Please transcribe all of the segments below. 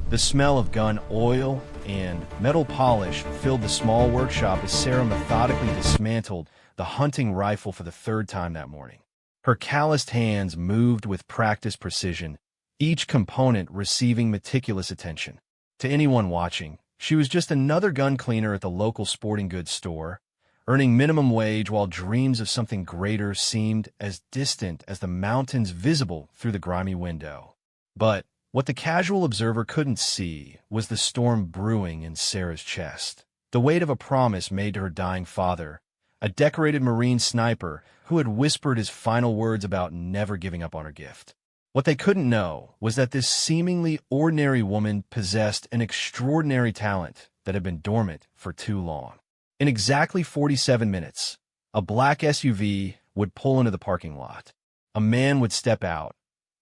The smell of gun oil and metal polish filled the small workshop as Sarah methodically dismantled the hunting rifle for the third time that morning. Her calloused hands moved with practiced precision, each component receiving meticulous attention. To anyone watching, she was just another gun cleaner at the local sporting goods store, earning minimum wage while dreams of something greater seemed as distant as the mountains visible through the grimy window. But what the casual observer couldn't see was the storm brewing in Sarah's chest, the weight of a promise made to her dying father, a decorated Marine sniper who had whispered his final words about never giving up on her gift. What they couldn't know was that this seemingly ordinary woman possessed an extraordinary talent that had been dormant for too long. In exactly 47 minutes, a black SUV would pull into the parking lot. A man would step out,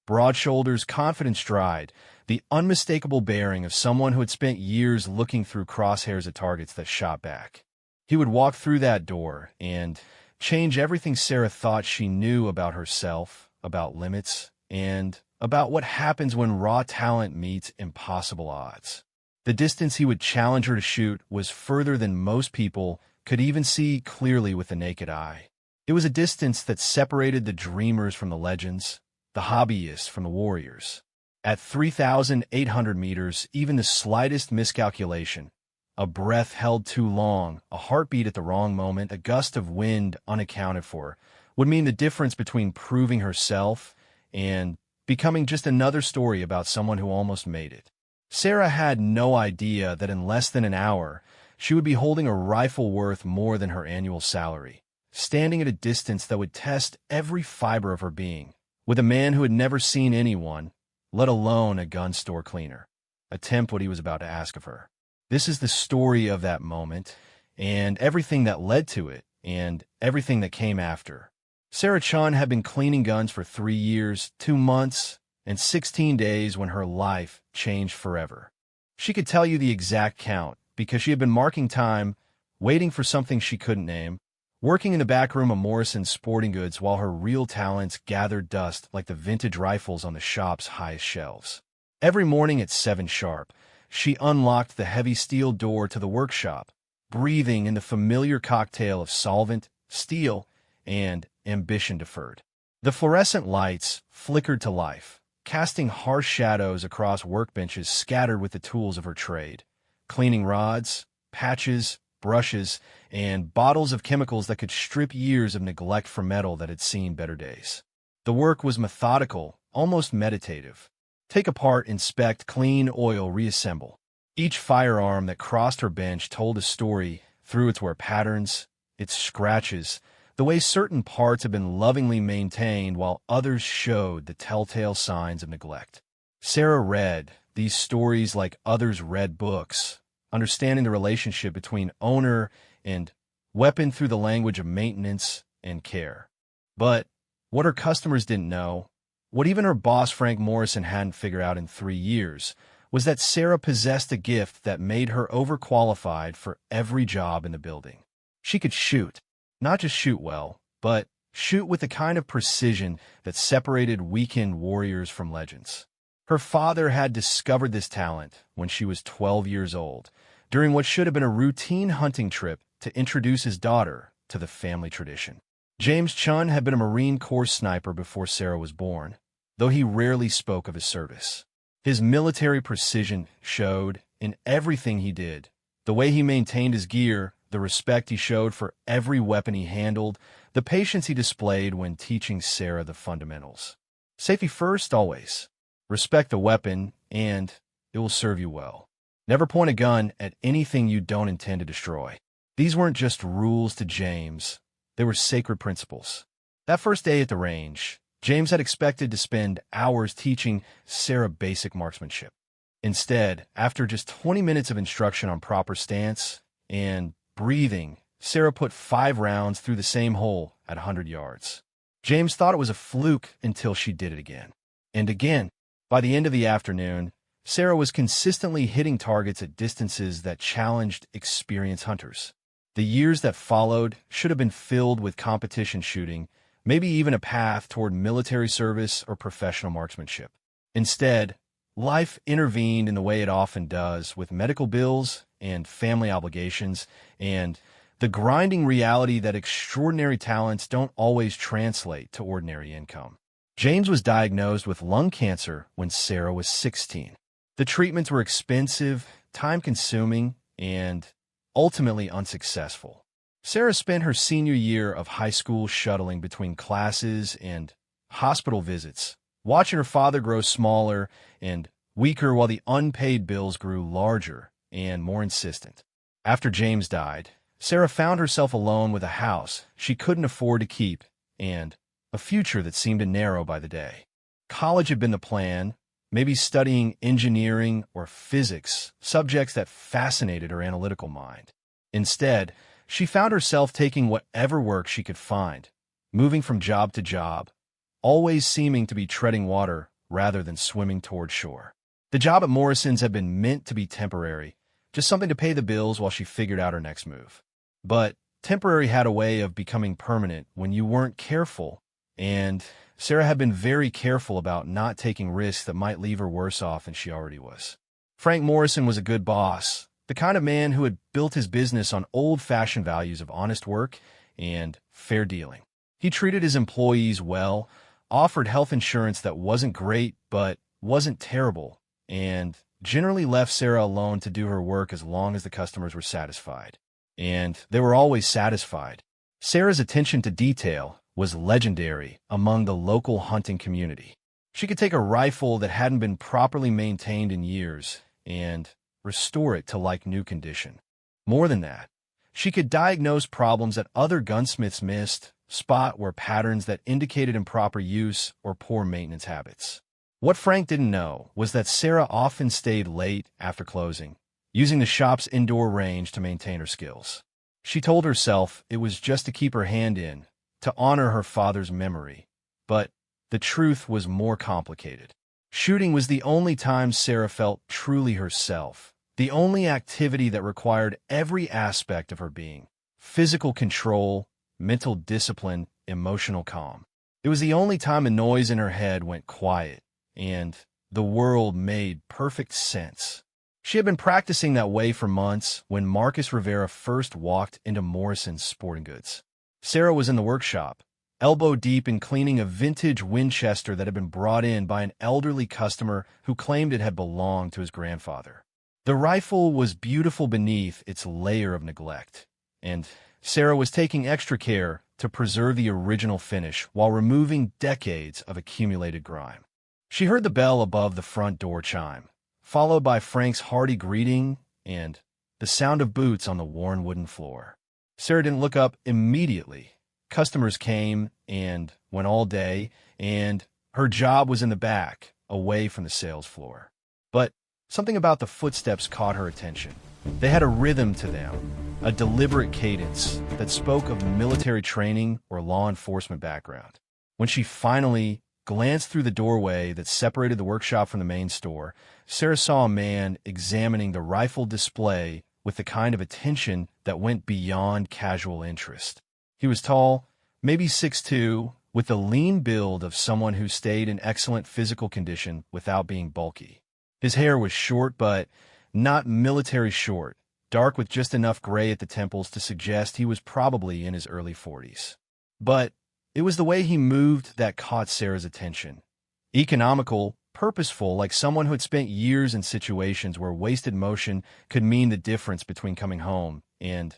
broad shoulders, confident stride, the unmistakable bearing of someone who had spent years looking through crosshairs at targets that shot back. He would walk through that door and change everything Sarah thought she knew about herself, about limits, and about what happens when raw talent meets impossible odds. The distance he would challenge her to shoot was further than most people could even see clearly with the naked eye. It was a distance that separated the dreamers from the legends, the hobbyists from the warriors. At 3,800 meters, even the slightest miscalculation, a breath held too long, a heartbeat at the wrong moment, a gust of wind unaccounted for, would mean the difference between proving herself and becoming just another story about someone who almost made it. Sarah had no idea that in less than an hour, she would be holding a rifle worth more than her annual salary, standing at a distance that would test every fiber of her being, with a man who had never seen anyone, let alone a gun store cleaner, attempt what he was about to ask of her. This is the story of that moment, and everything that led to it, and everything that came after. Sarah Chun had been cleaning guns for 3 years, 2 months, and 16 days when her life changed forever. She could tell you the exact count, because she had been marking time, waiting for something she couldn't name, working in the back room of Morrison's Sporting Goods while her real talents gathered dust like the vintage rifles on the shop's highest shelves. Every morning at 7 sharp, she unlocked the heavy steel door to the workshop, breathing in the familiar cocktail of solvent, steel, and ambition deferred. The fluorescent lights flickered to life, casting harsh shadows across workbenches scattered with the tools of her trade, cleaning rods, patches, brushes, and bottles of chemicals that could strip years of neglect from metal that had seen better days. The work was methodical, almost meditative. Take apart, inspect, clean, oil, reassemble. Each firearm that crossed her bench told a story through its wear patterns, its scratches, the way certain parts had been lovingly maintained while others showed the telltale signs of neglect. Sarah read these stories like others read books, understanding the relationship between owner and weapon through the language of maintenance and care. But what her customers didn't know, what even her boss Frank Morrison hadn't figured out in 3 years, was that Sarah possessed a gift that made her overqualified for every job in the building. She could shoot, not just shoot well, but shoot with the kind of precision that separated weekend warriors from legends. Her father had discovered this talent when she was 12 years old, during what should have been a routine hunting trip to introduce his daughter to the family tradition. James Chun had been a Marine Corps sniper before Sarah was born, though he rarely spoke of his service. His military precision showed in everything he did, the way he maintained his gear, the respect he showed for every weapon he handled, the patience he displayed when teaching Sarah the fundamentals. Safety first, always. Respect the weapon, and it will serve you well. Never point a gun at anything you don't intend to destroy. These weren't just rules to James. They were sacred principles. That first day at the range, James had expected to spend hours teaching Sarah basic marksmanship. Instead, after just 20 minutes of instruction on proper stance and breathing, Sarah put 5 rounds through the same hole at 100 yards. James thought it was a fluke until she did it again. And again. By the end of the afternoon, Sarah was consistently hitting targets at distances that challenged experienced hunters. The years that followed should have been filled with competition shooting, maybe even a path toward military service or professional marksmanship. Instead, life intervened in the way it often does with medical bills and family obligations and the grinding reality that extraordinary talents don't always translate to ordinary income. James was diagnosed with lung cancer when Sarah was 16. The treatments were expensive, time-consuming, and ultimately unsuccessful. Sarah spent her senior year of high school shuttling between classes and hospital visits, watching her father grow smaller and weaker while the unpaid bills grew larger and more insistent. After James died, Sarah found herself alone with a house she couldn't afford to keep and a future that seemed to narrow by the day. College had been the plan, maybe studying engineering or physics, subjects that fascinated her analytical mind. Instead, she found herself taking whatever work she could find, moving from job to job, always seeming to be treading water rather than swimming toward shore. The job at Morrison's had been meant to be temporary, just something to pay the bills while she figured out her next move. But temporary had a way of becoming permanent when you weren't careful, and Sarah had been very careful about not taking risks that might leave her worse off than she already was. Frank Morrison was a good boss, the kind of man who had built his business on old-fashioned values of honest work and fair dealing. He treated his employees well, offered health insurance that wasn't great but wasn't terrible, and generally left Sarah alone to do her work as long as the customers were satisfied. And they were always satisfied. Sarah's attention to detail was legendary among the local hunting community. She could take a rifle that hadn't been properly maintained in years and restore it to like new condition. More than that, she could diagnose problems that other gunsmiths missed, spot where patterns that indicated improper use or poor maintenance habits. What Frank didn't know was that Sarah often stayed late after closing, using the shop's indoor range to maintain her skills. She told herself it was just to keep her hand in, to honor her father's memory, but the truth was more complicated. Shooting was the only time Sarah felt truly herself, the only activity that required every aspect of her being: physical control, mental discipline, emotional calm. It was the only time a noise in her head went quiet, and the world made perfect sense. She had been practicing that way for months when Marcus Rivera first walked into Morrison's Sporting Goods. Sarah was in the workshop, elbow deep in cleaning a vintage Winchester that had been brought in by an elderly customer who claimed it had belonged to his grandfather. The rifle was beautiful beneath its layer of neglect, and Sarah was taking extra care to preserve the original finish while removing decades of accumulated grime. She heard the bell above the front door chime, followed by Frank's hearty greeting and the sound of boots on the worn wooden floor. Sarah didn't look up immediately. Customers came and went all day, and her job was in the back, away from the sales floor. But something about the footsteps caught her attention. They had a rhythm to them, a deliberate cadence that spoke of military training or law enforcement background. When she finally glanced through the doorway that separated the workshop from the main store, Sarah saw a man examining the rifle display with the kind of attention that went beyond casual interest. He was tall, maybe 6'2", with the lean build of someone who stayed in excellent physical condition without being bulky. His hair was short, but not military short, dark with just enough gray at the temples to suggest he was probably in his early 40s. But it was the way he moved that caught Sarah's attention. Economical, purposeful, like someone who had spent years in situations where wasted motion could mean the difference between coming home and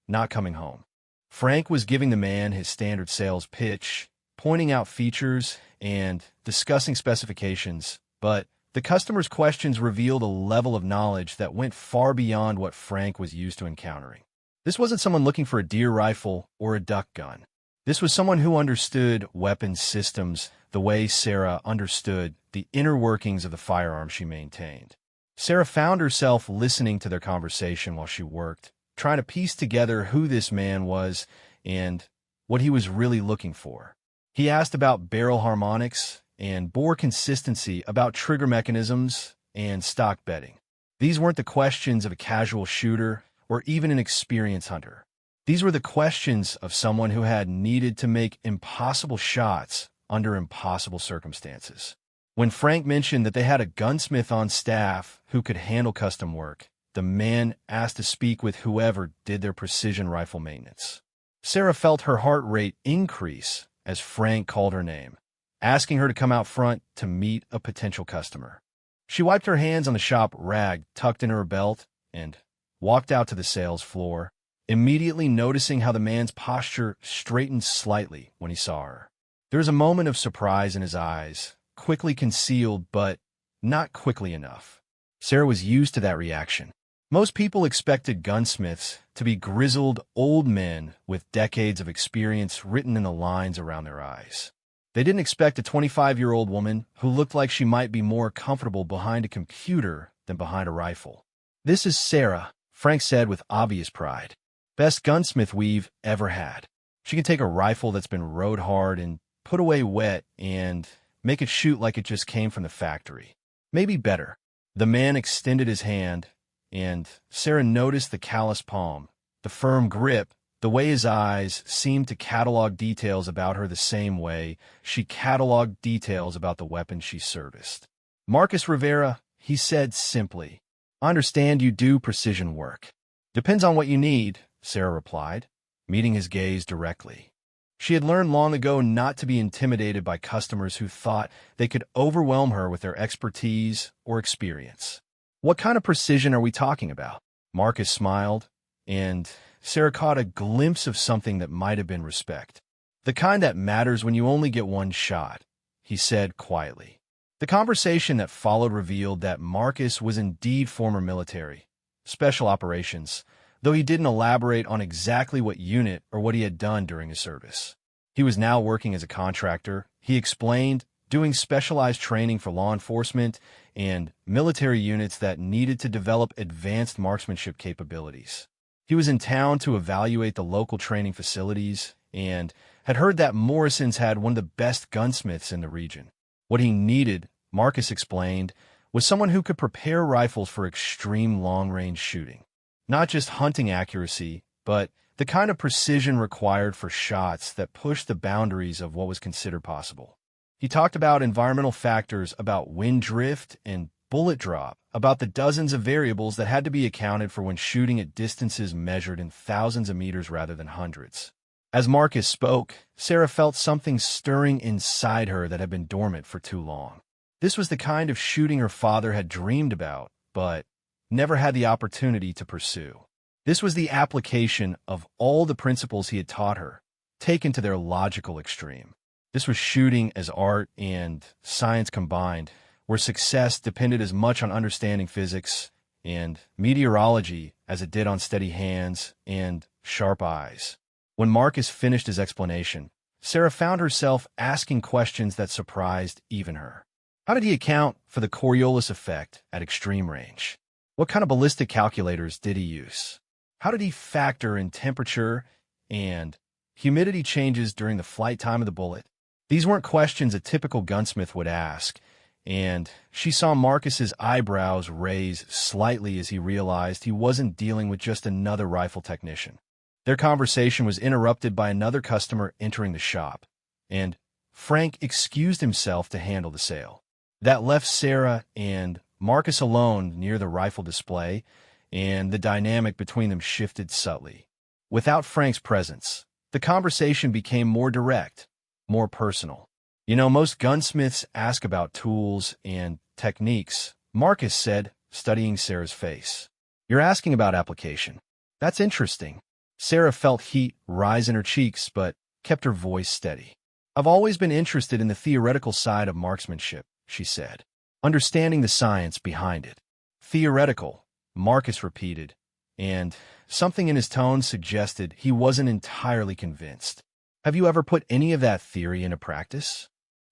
not coming home. Frank was giving the man his standard sales pitch, pointing out features and discussing specifications, but the customer's questions revealed a level of knowledge that went far beyond what Frank was used to encountering. This wasn't someone looking for a deer rifle or a duck gun. This was someone who understood weapons systems the way Sarah understood the inner workings of the firearm she maintained. Sarah found herself listening to their conversation while she worked, trying to piece together who this man was and what he was really looking for. He asked about barrel harmonics and bore consistency, about trigger mechanisms and stock bedding. These weren't the questions of a casual shooter or even an experienced hunter. These were the questions of someone who had needed to make impossible shots under impossible circumstances. When Frank mentioned that they had a gunsmith on staff who could handle custom work, the man asked to speak with whoever did their precision rifle maintenance. Sarah felt her heart rate increase as Frank called her name, asking her to come out front to meet a potential customer. She wiped her hands on the shop rag tucked in her belt and walked out to the sales floor, immediately noticing how the man's posture straightened slightly when he saw her. There was a moment of surprise in his eyes, quickly concealed, but not quickly enough. Sarah was used to that reaction. Most people expected gunsmiths to be grizzled old men with decades of experience written in the lines around their eyes. They didn't expect a 25-year-old woman who looked like she might be more comfortable behind a computer than behind a rifle. "This is Sarah," Frank said with obvious pride. "Best gunsmith we've ever had. She can take a rifle that's been rode hard and put away wet and make it shoot like it just came from the factory. Maybe better." The man extended his hand, and Sarah noticed the callous palm, the firm grip, the way his eyes seemed to catalog details about her the same way she cataloged details about the weapon she serviced. "Marcus Rivera," he said simply. "I understand you do precision work." "Depends on what you need," Sarah replied, meeting his gaze directly. She had learned long ago not to be intimidated by customers who thought they could overwhelm her with their expertise or experience. "What kind of precision are we talking about?" Marcus smiled, and Sarah caught a glimpse of something that might have been respect. "The kind that matters when you only get one shot," he said quietly. The conversation that followed revealed that Marcus was indeed former military, special operations, though he didn't elaborate on exactly what unit or what he had done during his service. He was now working as a contractor, he explained, doing specialized training for law enforcement and military units that needed to develop advanced marksmanship capabilities. He was in town to evaluate the local training facilities and had heard that Morrison's had one of the best gunsmiths in the region. What he needed, Marcus explained, was someone who could prepare rifles for extreme long-range shooting. Not just hunting accuracy, but the kind of precision required for shots that pushed the boundaries of what was considered possible. He talked about environmental factors, about wind drift and bullet drop, about the dozens of variables that had to be accounted for when shooting at distances measured in thousands of meters rather than hundreds. As Marcus spoke, Sarah felt something stirring inside her that had been dormant for too long. This was the kind of shooting her father had dreamed about, but never had the opportunity to pursue. This was the application of all the principles he had taught her, taken to their logical extreme. This was shooting as art and science combined, where success depended as much on understanding physics and meteorology as it did on steady hands and sharp eyes. When Marcus finished his explanation, Sarah found herself asking questions that surprised even her. How did he account for the Coriolis effect at extreme range? What kind of ballistic calculators did he use? How did he factor in temperature and humidity changes during the flight time of the bullet? These weren't questions a typical gunsmith would ask, and she saw Marcus's eyebrows raise slightly as he realized he wasn't dealing with just another rifle technician. Their conversation was interrupted by another customer entering the shop, and Frank excused himself to handle the sale. That left Sarah and Marcus alone near the rifle display, and the dynamic between them shifted subtly. Without Frank's presence, the conversation became more direct, more personal. "You know, most gunsmiths ask about tools and techniques," Marcus said, studying Sarah's face. "You're asking about application. That's interesting." Sarah felt heat rise in her cheeks, but kept her voice steady. "I've always been interested in the theoretical side of marksmanship," she said, "understanding the science behind it." "Theoretical," Marcus repeated, and something in his tone suggested he wasn't entirely convinced. "Have you ever put any of that theory into practice?"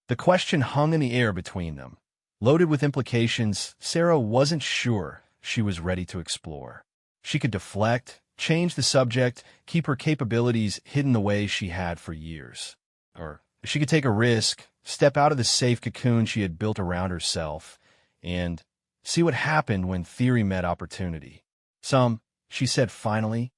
The question hung in the air between them, loaded with implications Sarah wasn't sure she was ready to explore. She could deflect, change the subject, keep her capabilities hidden the way she had for years. Or she could take a risk, step out of the safe cocoon she had built around herself, and see what happened when theory met opportunity. She said finally,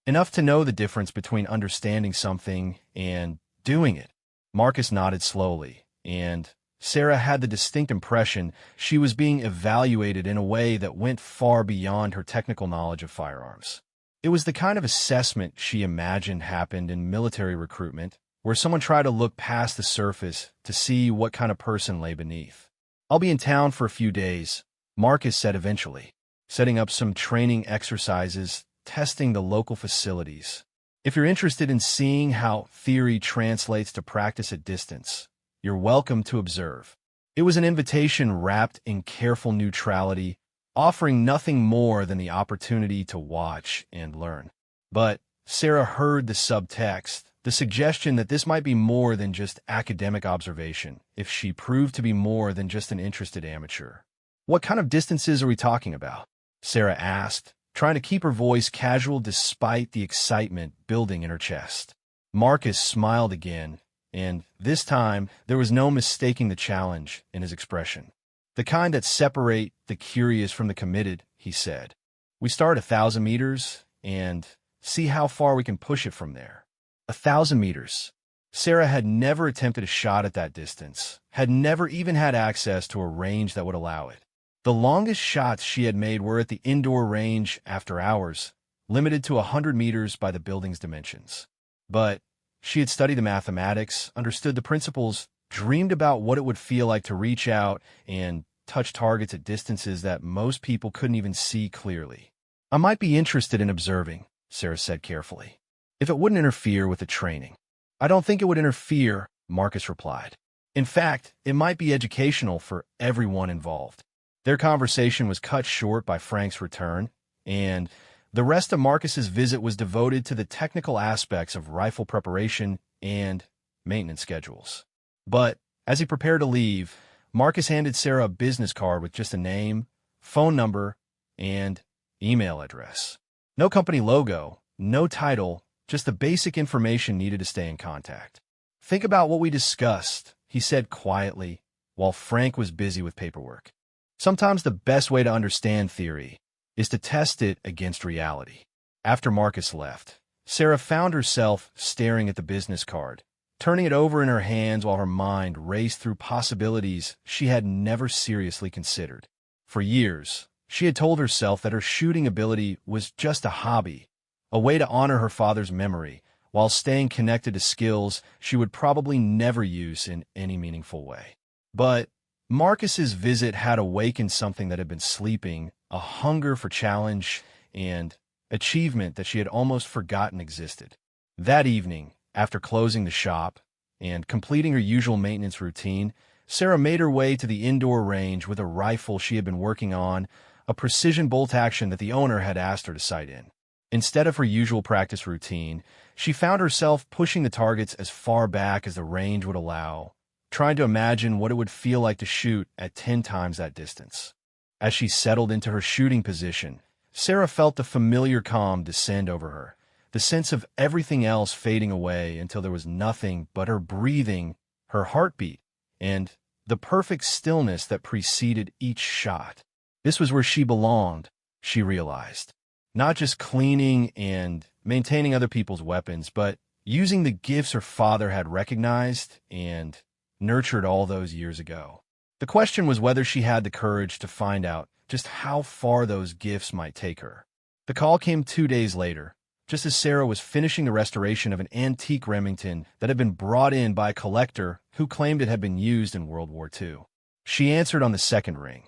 enough to know the difference between understanding something and doing it. Marcus nodded slowly, and Sarah had the distinct impression she was being evaluated in a way that went far beyond her technical knowledge of firearms. It was the kind of assessment she imagined happened in military recruitment, where someone tried to look past the surface to see what kind of person lay beneath. "I'll be in town for a few days," Marcus said eventually, setting up some training exercises, testing the local facilities. "If you're interested in seeing how theory translates to practice at distance, you're welcome to observe." It was an invitation wrapped in careful neutrality, offering nothing more than the opportunity to watch and learn. But Sarah heard the subtext, the suggestion that this might be more than just academic observation if she proved to be more than just an interested amateur. "What kind of distances are we talking about?" Sarah asked, trying to keep her voice casual despite the excitement building in her chest. Marcus smiled again, and this time there was no mistaking the challenge in his expression. "The kind that separate the curious from the committed," he said. "We start 1,000 meters and see how far we can push it from there." 1,000 meters. Sarah had never attempted a shot at that distance, had never even had access to a range that would allow it. The longest shots she had made were at the indoor range after hours, limited to 100 meters by the building's dimensions. But she had studied the mathematics, understood the principles, dreamed about what it would feel like to reach out and touch targets at distances that most people couldn't even see clearly. "I might be interested in observing," Sarah said carefully, "if it wouldn't interfere with the training." "I don't think it would interfere," Marcus replied. "In fact, it might be educational for everyone involved." Their conversation was cut short by Frank's return, and the rest of Marcus's visit was devoted to the technical aspects of rifle preparation and maintenance schedules. But as he prepared to leave, Marcus handed Sarah a business card with just a name, phone number, and email address. No company logo, no title, just the basic information needed to stay in contact. "Think about what we discussed," he said quietly, while Frank was busy with paperwork. "Sometimes the best way to understand theory is to test it against reality." After Marcus left, Sarah found herself staring at the business card, turning it over in her hands while her mind raced through possibilities she had never seriously considered. For years, she had told herself that her shooting ability was just a hobby, a way to honor her father's memory, while staying connected to skills she would probably never use in any meaningful way. But Marcus's visit had awakened something that had been sleeping, a hunger for challenge and achievement that she had almost forgotten existed. That evening, after closing the shop and completing her usual maintenance routine, Sarah made her way to the indoor range with a rifle she had been working on, a precision bolt action that the owner had asked her to sight in. Instead of her usual practice routine, she found herself pushing the targets as far back as the range would allow, trying to imagine what it would feel like to shoot at 10 times that distance. As she settled into her shooting position, Sarah felt the familiar calm descend over her, the sense of everything else fading away until there was nothing but her breathing, her heartbeat, and the perfect stillness that preceded each shot. This was where she belonged, she realized. Not just cleaning and maintaining other people's weapons, but using the gifts her father had recognized and nurtured all those years ago. The question was whether she had the courage to find out just how far those gifts might take her. The call came 2 days later, just as Sarah was finishing the restoration of an antique Remington that had been brought in by a collector who claimed it had been used in World War II. She answered on the second ring,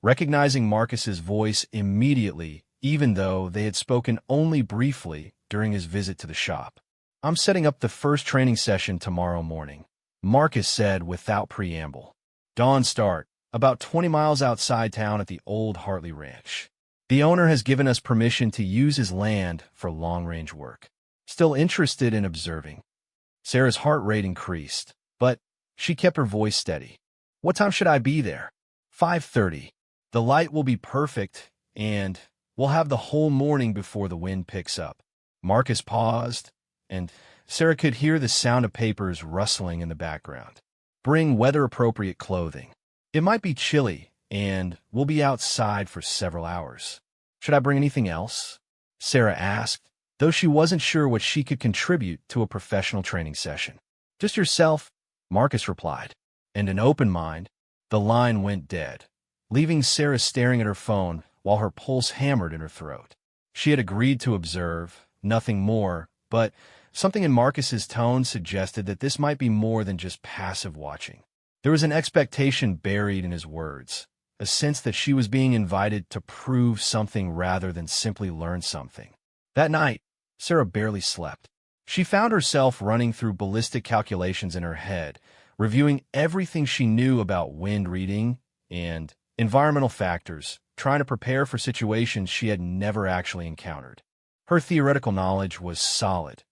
recognizing Marcus's voice immediately, even though they had spoken only briefly during his visit to the shop. "I'm setting up the first training session tomorrow morning," Marcus said without preamble. "Dawn start, about 20 miles outside town at the old Hartley Ranch. The owner has given us permission to use his land for long-range work." Still interested in observing, Sarah's heart rate increased, but she kept her voice steady. "What time should I be there?" 5:30. "The light will be perfect, and we'll have the whole morning before the wind picks up." Marcus paused, and Sarah could hear the sound of papers rustling in the background. "Bring weather-appropriate clothing. It might be chilly, and we'll be outside for several hours." "Should I bring anything else?" Sarah asked, though she wasn't sure what she could contribute to a professional training session. "Just yourself," Marcus replied. and an open mind, the line went dead, leaving Sarah staring at her phone while her pulse hammered in her throat. She had agreed to observe, nothing more, but something in Marcus's tone suggested that this might be more than just passive watching. There was an expectation buried in his words, a sense that she was being invited to prove something rather than simply learn something. That night, Sarah barely slept. She found herself running through ballistic calculations in her head, reviewing everything she knew about wind reading and environmental factors, trying to prepare for situations she had never actually encountered. Her theoretical knowledge was solid.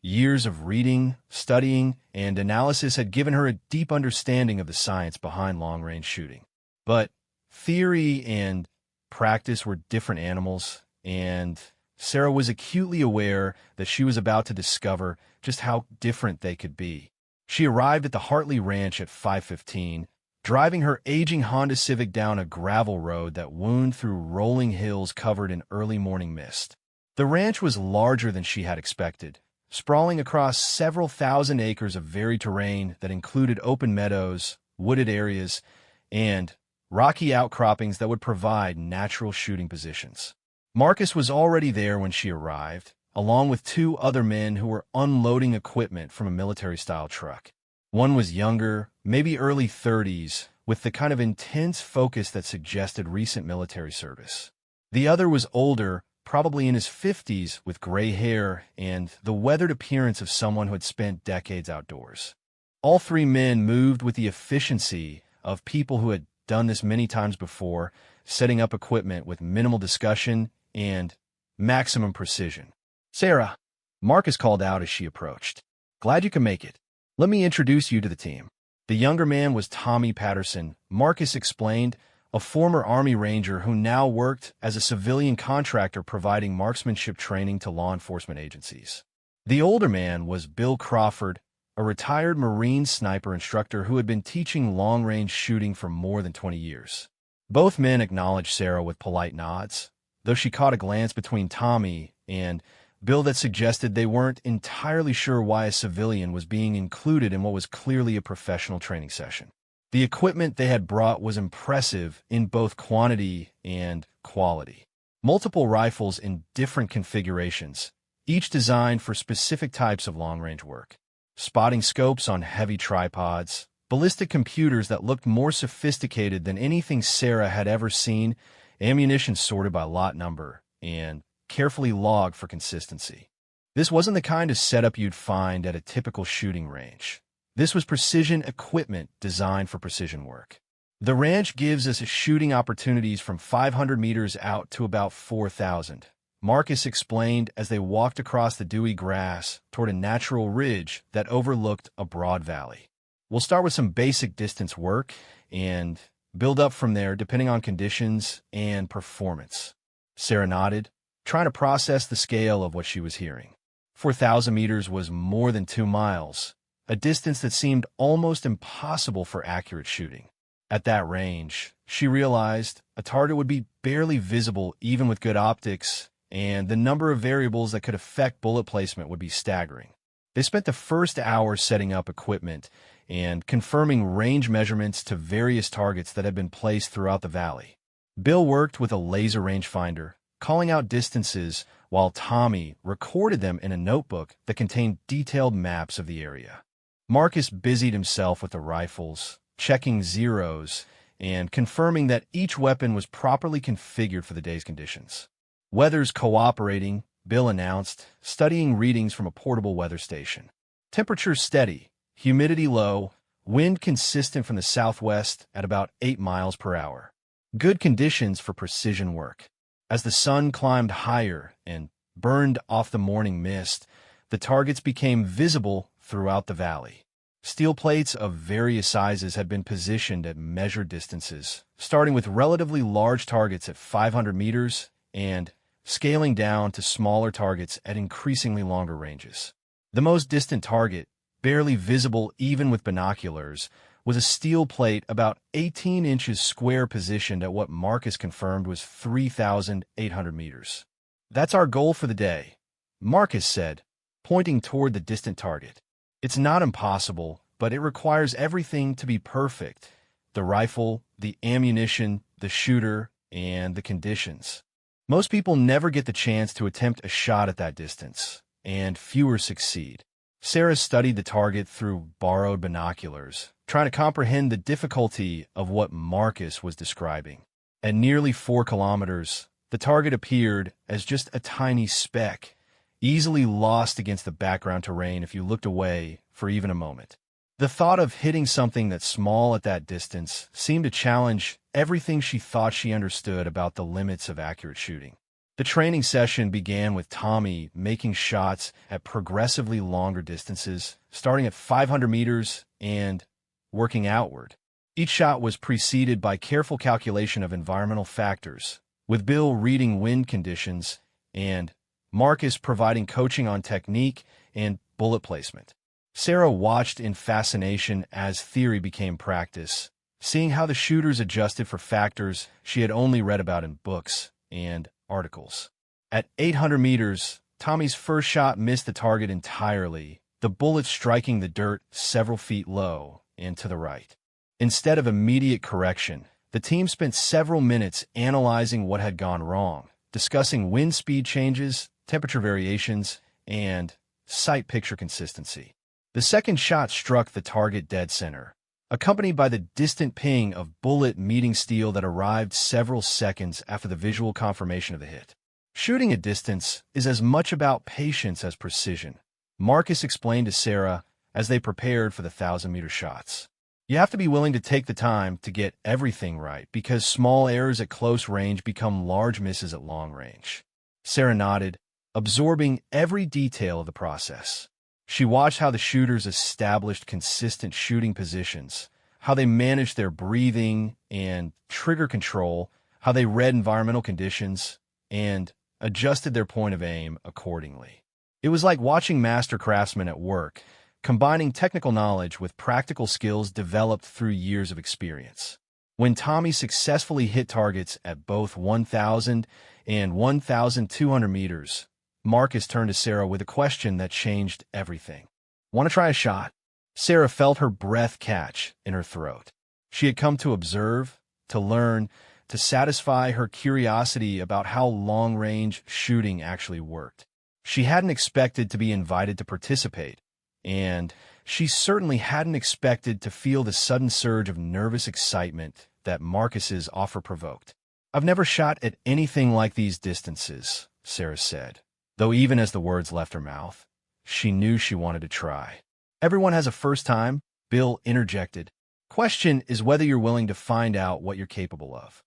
Years of reading, studying, and analysis had given her a deep understanding of the science behind long-range shooting. But theory and practice were different animals, and Sarah was acutely aware that she was about to discover just how different they could be. She arrived at the Hartley Ranch at 5:15, driving her aging Honda Civic down a gravel road that wound through rolling hills covered in early morning mist. The ranch was larger than she had expected, sprawling across several thousand acres of varied terrain that included open meadows, wooded areas, and rocky outcroppings that would provide natural shooting positions. Marcus was already there when she arrived, along with two other men who were unloading equipment from a military-style truck. One was younger, maybe early 30s, with the kind of intense focus that suggested recent military service. The other was older, probably in his 50s, with gray hair and the weathered appearance of someone who had spent decades outdoors. All three men moved with the efficiency of people who had done this many times before, setting up equipment with minimal discussion and maximum precision. "Sarah," Marcus called out as she approached. "Glad you can make it. Let me introduce you to the team." The younger man was Tommy Patterson, Marcus explained, a former Army Ranger who now worked as a civilian contractor providing marksmanship training to law enforcement agencies. The older man was Bill Crawford, a retired Marine sniper instructor who had been teaching long-range shooting for more than 20 years. Both men acknowledged Sarah with polite nods, though she caught a glance between Tommy and Bill that suggested they weren't entirely sure why a civilian was being included in what was clearly a professional training session. The equipment they had brought was impressive in both quantity and quality. Multiple rifles in different configurations, each designed for specific types of long-range work. Spotting scopes on heavy tripods, ballistic computers that looked more sophisticated than anything Sarah had ever seen, ammunition sorted by lot number, and carefully logged for consistency. This wasn't the kind of setup you'd find at a typical shooting range. This was precision equipment designed for precision work. The ranch gives us shooting opportunities from 500 meters out to about 4,000, Marcus explained as they walked across the dewy grass toward a natural ridge that overlooked a broad valley. "We'll start with some basic distance work and build up from there depending on conditions and performance." Sarah nodded, trying to process the scale of what she was hearing. 4,000 meters was more than 2 miles, a distance that seemed almost impossible for accurate shooting. At that range, she realized a target would be barely visible even with good optics, and the number of variables that could affect bullet placement would be staggering. They spent the first hour setting up equipment and confirming range measurements to various targets that had been placed throughout the valley. Bill worked with a laser rangefinder, calling out distances, while Tommy recorded them in a notebook that contained detailed maps of the area. Marcus busied himself with the rifles, checking zeros, and confirming that each weapon was properly configured for the day's conditions. "Weather's cooperating," Bill announced, studying readings from a portable weather station. "Temperature steady, humidity low, wind consistent from the southwest at about 8 miles per hour. Good conditions for precision work." As the sun climbed higher and burned off the morning mist, the targets became visible throughout the valley. Steel plates of various sizes had been positioned at measured distances, starting with relatively large targets at 500 meters and scaling down to smaller targets at increasingly longer ranges. The most distant target, barely visible even with binoculars, was a steel plate about 18 inches square positioned at what Marcus confirmed was 3,800 meters. "That's our goal for the day," Marcus said, pointing toward the distant target. "It's not impossible, but it requires everything to be perfect: the rifle, the ammunition, the shooter, and the conditions. Most people never get the chance to attempt a shot at that distance, and fewer succeed. Sarah studied the target through borrowed binoculars, trying to comprehend the difficulty of what Marcus was describing. At nearly 4 kilometers, the target appeared as just a tiny speck, easily lost against the background terrain if you looked away for even a moment. The thought of hitting something that's small at that distance seemed to challenge everything she thought she understood about the limits of accurate shooting. The training session began with Tommy making shots at progressively longer distances, starting at 500 meters and working outward. Each shot was preceded by careful calculation of environmental factors, with Bill reading wind conditions and Marcus providing coaching on technique and bullet placement. Sarah watched in fascination as theory became practice, seeing how the shooters adjusted for factors she had only read about in books and articles. At 800 meters, Tommy's first shot missed the target entirely, the bullet striking the dirt several feet low and to the right. Instead of immediate correction, the team spent several minutes analyzing what had gone wrong, discussing wind speed changes, temperature variations, and sight picture consistency. The second shot struck the target dead center, accompanied by the distant ping of bullet meeting steel that arrived several seconds after the visual confirmation of the hit. Shooting at distance is as much about patience as precision, Marcus explained to Sarah as they prepared for the 1,000-meter shots. You have to be willing to take the time to get everything right, because small errors at close range become large misses at long range. Sarah nodded, absorbing every detail of the process. She watched how the shooters established consistent shooting positions, how they managed their breathing and trigger control, how they read environmental conditions, and adjusted their point of aim accordingly. It was like watching master craftsmen at work, combining technical knowledge with practical skills developed through years of experience. When Tommy successfully hit targets at both 1,000 and 1,200 meters, Marcus turned to Sarah with a question that changed everything. "Want to try a shot?" Sarah felt her breath catch in her throat. She had come to observe, to learn, to satisfy her curiosity about how long-range shooting actually worked. She hadn't expected to be invited to participate, and she certainly hadn't expected to feel the sudden surge of nervous excitement that Marcus's offer provoked. "I've never shot at anything like these distances," Sarah said, though even as the words left her mouth, she knew she wanted to try. "Everyone has a first time," Bill interjected. "Question is whether you're willing to find out what you're capable of."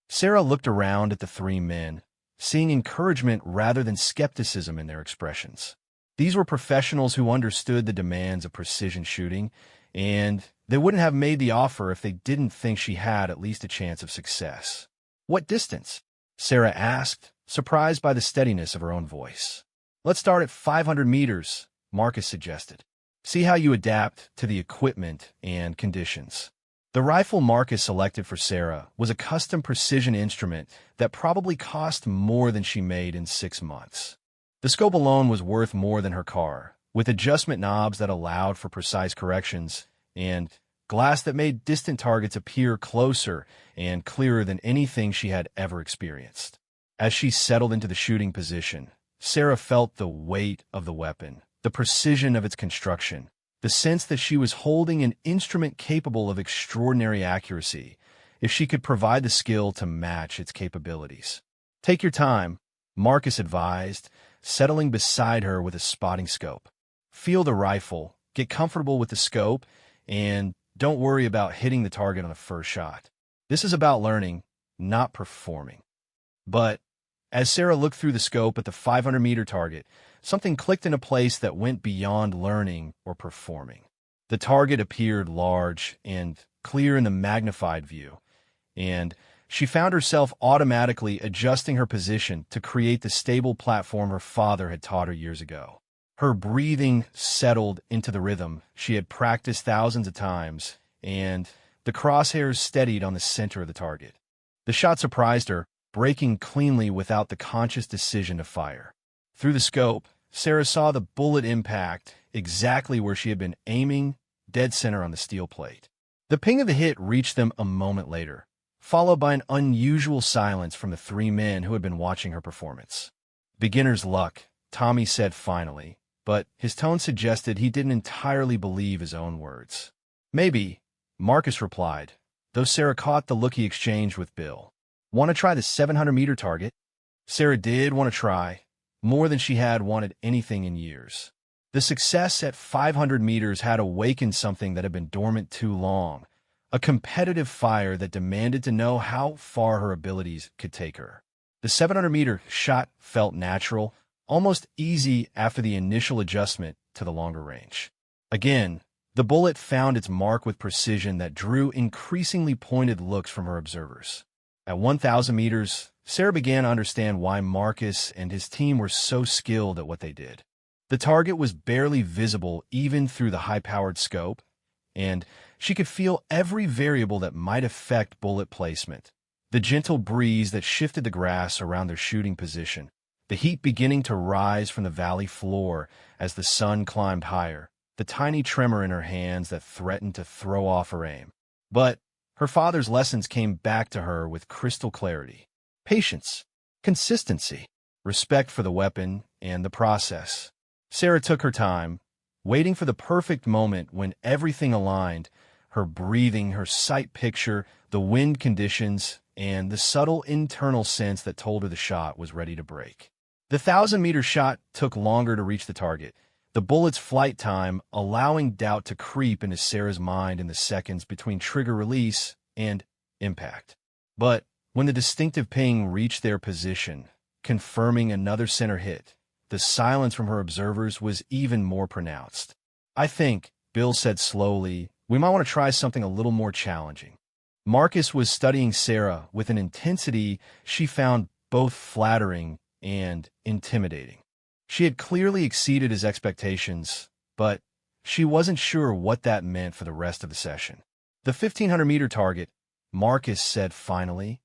Sarah looked around at the 3 men, seeing encouragement rather than skepticism in their expressions. These were professionals who understood the demands of precision shooting, and they wouldn't have made the offer if they didn't think she had at least a chance of success. "What distance?" Sarah asked, surprised by the steadiness of her own voice. "Let's start at 500 meters, Marcus suggested. See how you adapt to the equipment and conditions." The rifle Marcus selected for Sarah was a custom precision instrument that probably cost more than she made in 6 months. The scope alone was worth more than her car, with adjustment knobs that allowed for precise corrections and glass that made distant targets appear closer and clearer than anything she had ever experienced. As she settled into the shooting position, Sarah felt the weight of the weapon, the precision of its construction, the sense that she was holding an instrument capable of extraordinary accuracy if she could provide the skill to match its capabilities. "Take your time," Marcus advised, settling beside her with a spotting scope. "Feel the rifle, get comfortable with the scope, and don't worry about hitting the target on the first shot. This is about learning, not performing." But as Sarah looked through the scope at the 500-meter target, something clicked into place that went beyond learning or performing. The target appeared large and clear in the magnified view, and she found herself automatically adjusting her position to create the stable platform her father had taught her years ago. Her breathing settled into the rhythm she had practiced thousands of times, and the crosshairs steadied on the center of the target. The shot surprised her, breaking cleanly without the conscious decision to fire. Through the scope, Sarah saw the bullet impact exactly where she had been aiming dead center on the steel plate. The ping of the hit reached them a moment later, followed by an unusual silence from the three men who had been watching her performance. "Beginner's luck," Tommy said finally, but his tone suggested he didn't entirely believe his own words. "Maybe," Marcus replied, though Sarah caught the look he exchanged with Bill. "Want to try the 700-meter target?" Sarah did want to try, more than she had wanted anything in years. The success at 500 meters had awakened something that had been dormant too long, a competitive fire that demanded to know how far her abilities could take her. The 700-meter shot felt natural, almost easy after the initial adjustment to the longer range. Again, the bullet found its mark with precision that drew increasingly pointed looks from her observers. At 1,000 meters, Sarah began to understand why Marcus and his team were so skilled at what they did. The target was barely visible even through the high-powered scope, and she could feel every variable that might affect bullet placement. The gentle breeze that shifted the grass around their shooting position, the heat beginning to rise from the valley floor as the sun climbed higher, the tiny tremor in her hands that threatened to throw off her aim. But her father's lessons came back to her with crystal clarity. Patience, consistency, respect for the weapon and the process. Sarah took her time, waiting for the perfect moment when everything aligned, her breathing, her sight picture, the wind conditions, and the subtle internal sense that told her the shot was ready to break. The 1,000-meter shot took longer to reach the target, the bullet's flight time allowing doubt to creep into Sarah's mind in the seconds between trigger release and impact. But when the distinctive ping reached their position, confirming another center hit, the silence from her observers was even more pronounced. "I think," Bill said slowly, "we might want to try something a little more challenging." Marcus was studying Sarah with an intensity she found both flattering and intimidating. She had clearly exceeded his expectations, but she wasn't sure what that meant for the rest of the session. "The 1,500-meter target," Marcus said finally.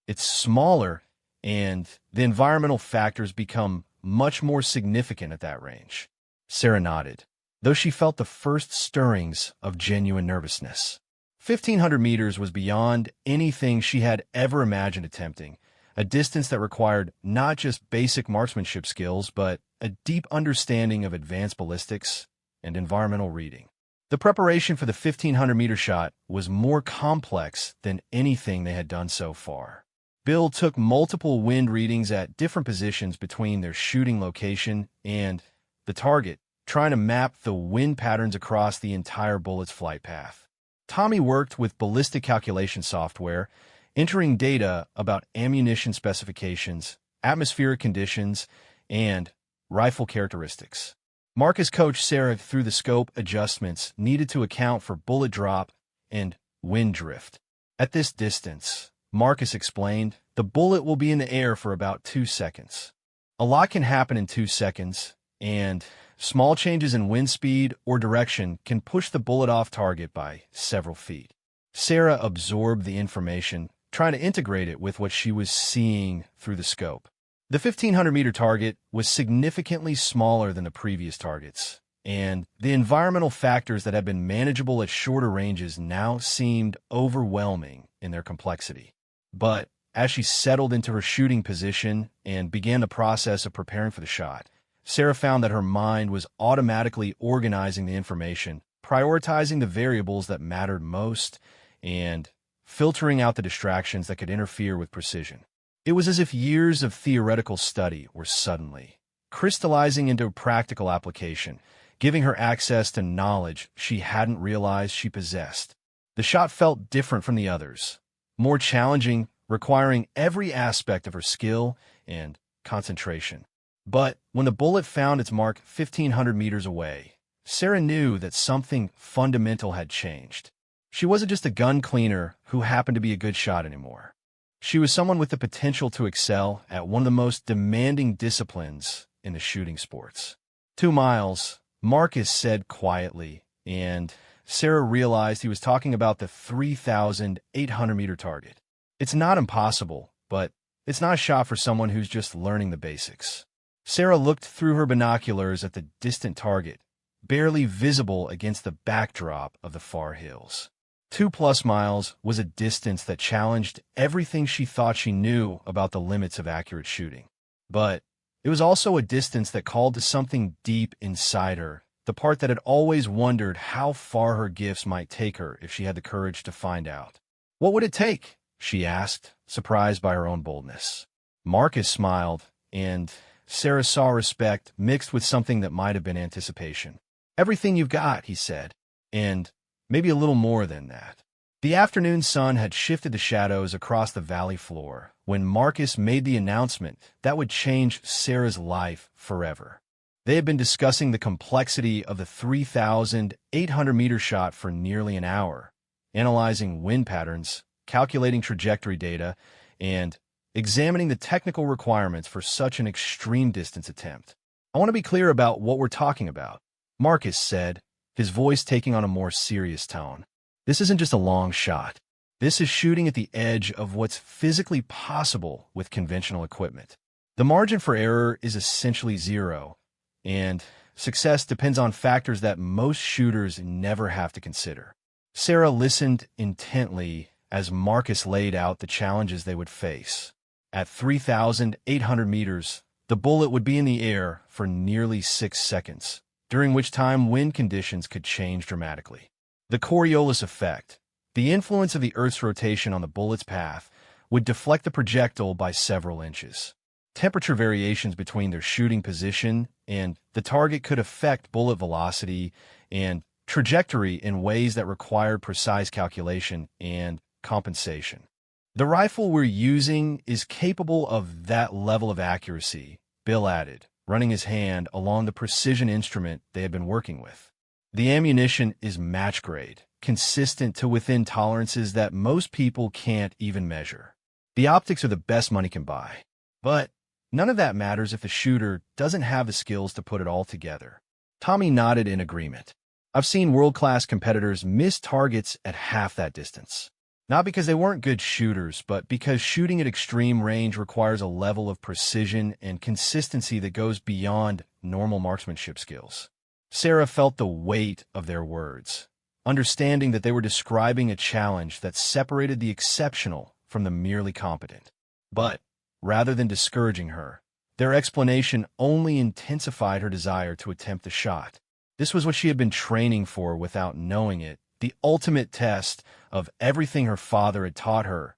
"It's smaller, and the environmental factors become much more significant at that range." Sarah nodded, though she felt the first stirrings of genuine nervousness. 1,500 meters was beyond anything she had ever imagined attempting, a distance that required not just basic marksmanship skills, but a deep understanding of advanced ballistics and environmental reading. The preparation for the 1,500-meter shot was more complex than anything they had done so far. Bill took multiple wind readings at different positions between their shooting location and the target, trying to map the wind patterns across the entire bullet's flight path. Tommy worked with ballistic calculation software, entering data about ammunition specifications, atmospheric conditions, and rifle characteristics. Marcus coached Sarah through the scope adjustments needed to account for bullet drop and wind drift. At this distance, Marcus explained, the bullet will be in the air for about 2 seconds. A lot can happen in 2 seconds, and small changes in wind speed or direction can push the bullet off target by several feet. Sarah absorbed the information, trying to integrate it with what she was seeing through the scope. The 1,500-meter target was significantly smaller than the previous targets, and the environmental factors that had been manageable at shorter ranges now seemed overwhelming in their complexity. But as she settled into her shooting position and began the process of preparing for the shot, Sarah found that her mind was automatically organizing the information, prioritizing the variables that mattered most, and filtering out the distractions that could interfere with precision. It was as if years of theoretical study were suddenly crystallizing into practical application, giving her access to knowledge she hadn't realized she possessed. The shot felt different from the others, more challenging, requiring every aspect of her skill and concentration. But when the bullet found its mark 1,500 meters away, Sarah knew that something fundamental had changed. She wasn't just a gun cleaner who happened to be a good shot anymore. She was someone with the potential to excel at one of the most demanding disciplines in the shooting sports. 2 miles, Marcus said quietly, and Sarah realized he was talking about the 3,800-meter target. It's not impossible, but it's not a shot for someone who's just learning the basics. Sarah looked through her binoculars at the distant target, barely visible against the backdrop of the far hills. 2+ miles was a distance that challenged everything she thought she knew about the limits of accurate shooting. But it was also a distance that called to something deep inside her, the part that had always wondered how far her gifts might take her if she had the courage to find out. "What would it take?" she asked, surprised by her own boldness. Marcus smiled, and Sarah saw respect mixed with something that might have been anticipation. "Everything you've got," he said, "and maybe a little more than that." The afternoon sun had shifted the shadows across the valley floor when Marcus made the announcement that would change Sarah's life forever. They had been discussing the complexity of the 3,800-meter shot for nearly an hour, analyzing wind patterns, calculating trajectory data, and examining the technical requirements for such an extreme distance attempt. "I want to be clear about what we're talking about," Marcus said, his voice taking on a more serious tone. "This isn't just a long shot. This is shooting at the edge of what's physically possible with conventional equipment. The margin for error is essentially zero, and success depends on factors that most shooters never have to consider." Sarah listened intently as Marcus laid out the challenges they would face. At 3,800 meters, the bullet would be in the air for nearly 6 seconds, during which time wind conditions could change dramatically. The Coriolis effect, the influence of the Earth's rotation on the bullet's path, would deflect the projectile by several inches. Temperature variations between their shooting position and the target could affect bullet velocity and trajectory in ways that required precise calculation and compensation. "The rifle we're using is capable of that level of accuracy," Bill added, running his hand along the precision instrument they had been working with. "The ammunition is match grade, consistent to within tolerances that most people can't even measure. The optics are the best money can buy. But none of that matters if the shooter doesn't have the skills to put it all together." Tommy nodded in agreement. "I've seen world-class competitors miss targets at half that distance. Not because they weren't good shooters, but because shooting at extreme range requires a level of precision and consistency that goes beyond normal marksmanship skills." Sarah felt the weight of their words, understanding that they were describing a challenge that separated the exceptional from the merely competent. But rather than discouraging her, their explanation only intensified her desire to attempt the shot. This was what she had been training for without knowing it, the ultimate test of everything her father had taught her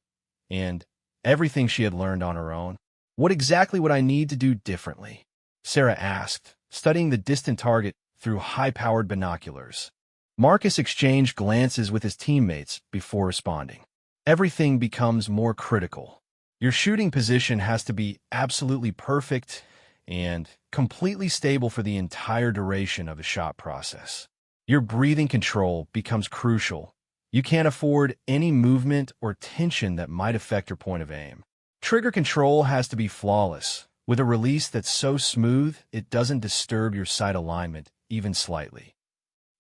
and everything she had learned on her own. "What exactly would I need to do differently?" Sarah asked, studying the distant target through high-powered binoculars. Marcus exchanged glances with his teammates before responding. "Everything becomes more critical. Your shooting position has to be absolutely perfect and completely stable for the entire duration of the shot process. Your breathing control becomes crucial. You can't afford any movement or tension that might affect your point of aim. Trigger control has to be flawless, with a release that's so smooth it doesn't disturb your sight alignment even slightly.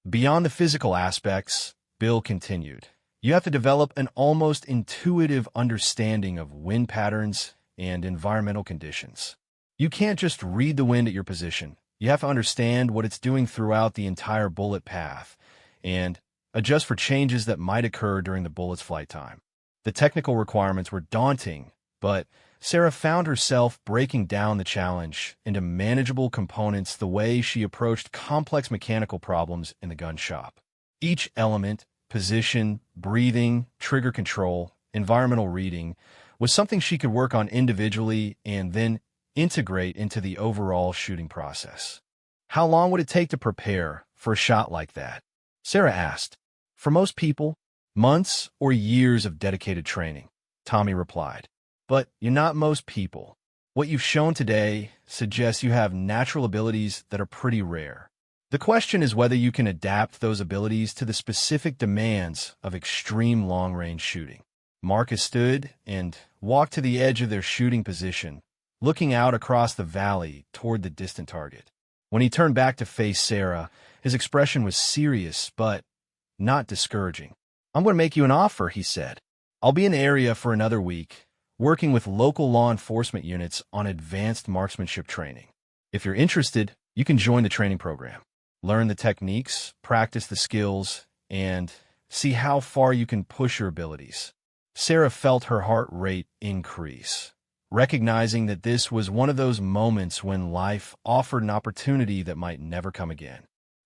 Beyond the physical aspects," Bill continued, "you have to develop an almost intuitive understanding of wind patterns and environmental conditions. You can't just read the wind at your position. You have to understand what it's doing throughout the entire bullet path and adjust for changes that might occur during the bullet's flight time." The technical requirements were daunting, but Sarah found herself breaking down the challenge into manageable components the way she approached complex mechanical problems in the gun shop. Each element, position, breathing, trigger control, environmental reading, was something she could work on individually and then integrate into the overall shooting process. "How long would it take to prepare for a shot like that?" Sarah asked. "For most people, months or years of dedicated training," Tommy replied. "But you're not most people. What you've shown today suggests you have natural abilities that are pretty rare. The question is whether you can adapt those abilities to the specific demands of extreme long-range shooting." Marcus stood and walked to the edge of their shooting position, looking out across the valley toward the distant target. When he turned back to face Sarah, his expression was serious but not discouraging. "I'm going to make you an offer," he said. "I'll be in the area for another week, working with local law enforcement units on advanced marksmanship training. If you're interested, you can join the training program." Learn the techniques, practice the skills, and see how far you can push your abilities. Sarah felt her heart rate increase, recognizing that this was one of those moments when life offered an opportunity that might never come again.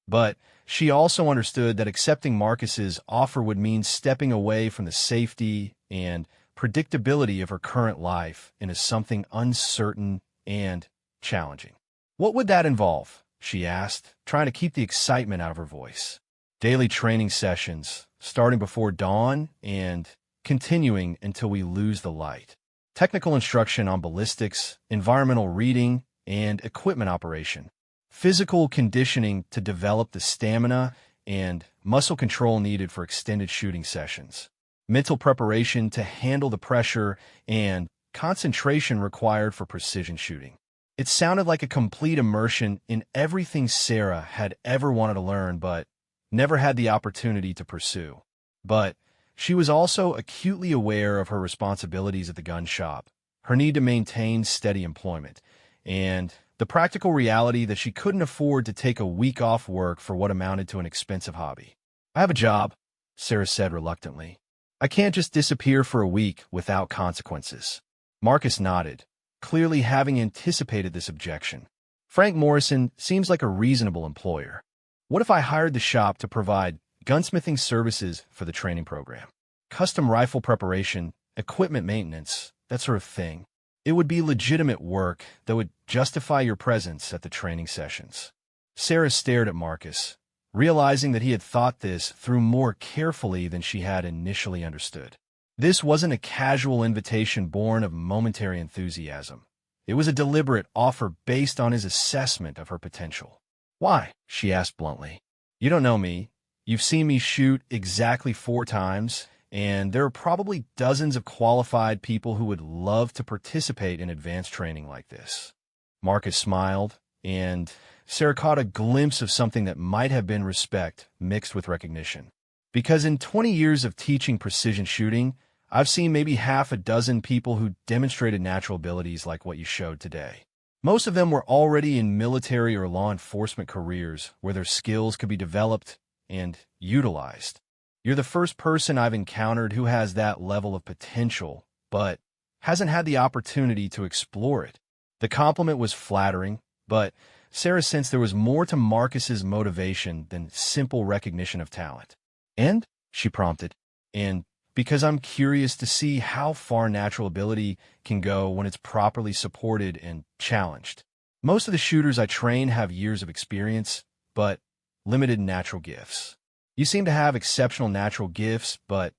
But she also understood that accepting Marcus's offer would mean stepping away from the safety and predictability of her current life into something uncertain and challenging. What would that involve? She asked, trying to keep the excitement out of her voice. Daily training sessions, starting before dawn and continuing until we lose the light. Technical instruction on ballistics, environmental reading, and equipment operation. Physical conditioning to develop the stamina and muscle control needed for extended shooting sessions. Mental preparation to handle the pressure and concentration required for precision shooting. It sounded like a complete immersion in everything Sarah had ever wanted to learn but never had the opportunity to pursue. But she was also acutely aware of her responsibilities at the gun shop, her need to maintain steady employment, and the practical reality that she couldn't afford to take a week off work for what amounted to an expensive hobby. "I have a job," Sarah said reluctantly. "I can't just disappear for a week without consequences." Marcus nodded, clearly having anticipated this objection. "Frank Morrison seems like a reasonable employer. What if I hired the shop to provide gunsmithing services for the training program? Custom rifle preparation, equipment maintenance, that sort of thing. It would be legitimate work that would justify your presence at the training sessions." Sarah stared at Marcus, realizing that he had thought this through more carefully than she had initially understood. This wasn't a casual invitation born of momentary enthusiasm. It was a deliberate offer based on his assessment of her potential. "Why?" she asked bluntly. "You don't know me. You've seen me shoot exactly 4 times, and there are probably dozens of qualified people who would love to participate in advanced training like this." Marcus smiled, and Sarah caught a glimpse of something that might have been respect mixed with recognition. "Because in 20 years of teaching precision shooting, I've seen maybe half a dozen people who demonstrated natural abilities like what you showed today. Most of them were already in military or law enforcement careers where their skills could be developed and utilized. You're the first person I've encountered who has that level of potential, but hasn't had the opportunity to explore it." The compliment was flattering, but Sarah sensed there was more to Marcus's motivation than simple recognition of talent. "And?" she prompted. "And because I'm curious to see how far natural ability can go when it's properly supported and challenged. Most of the shooters I train have years of experience, but limited natural gifts. You seem to have exceptional natural gifts, but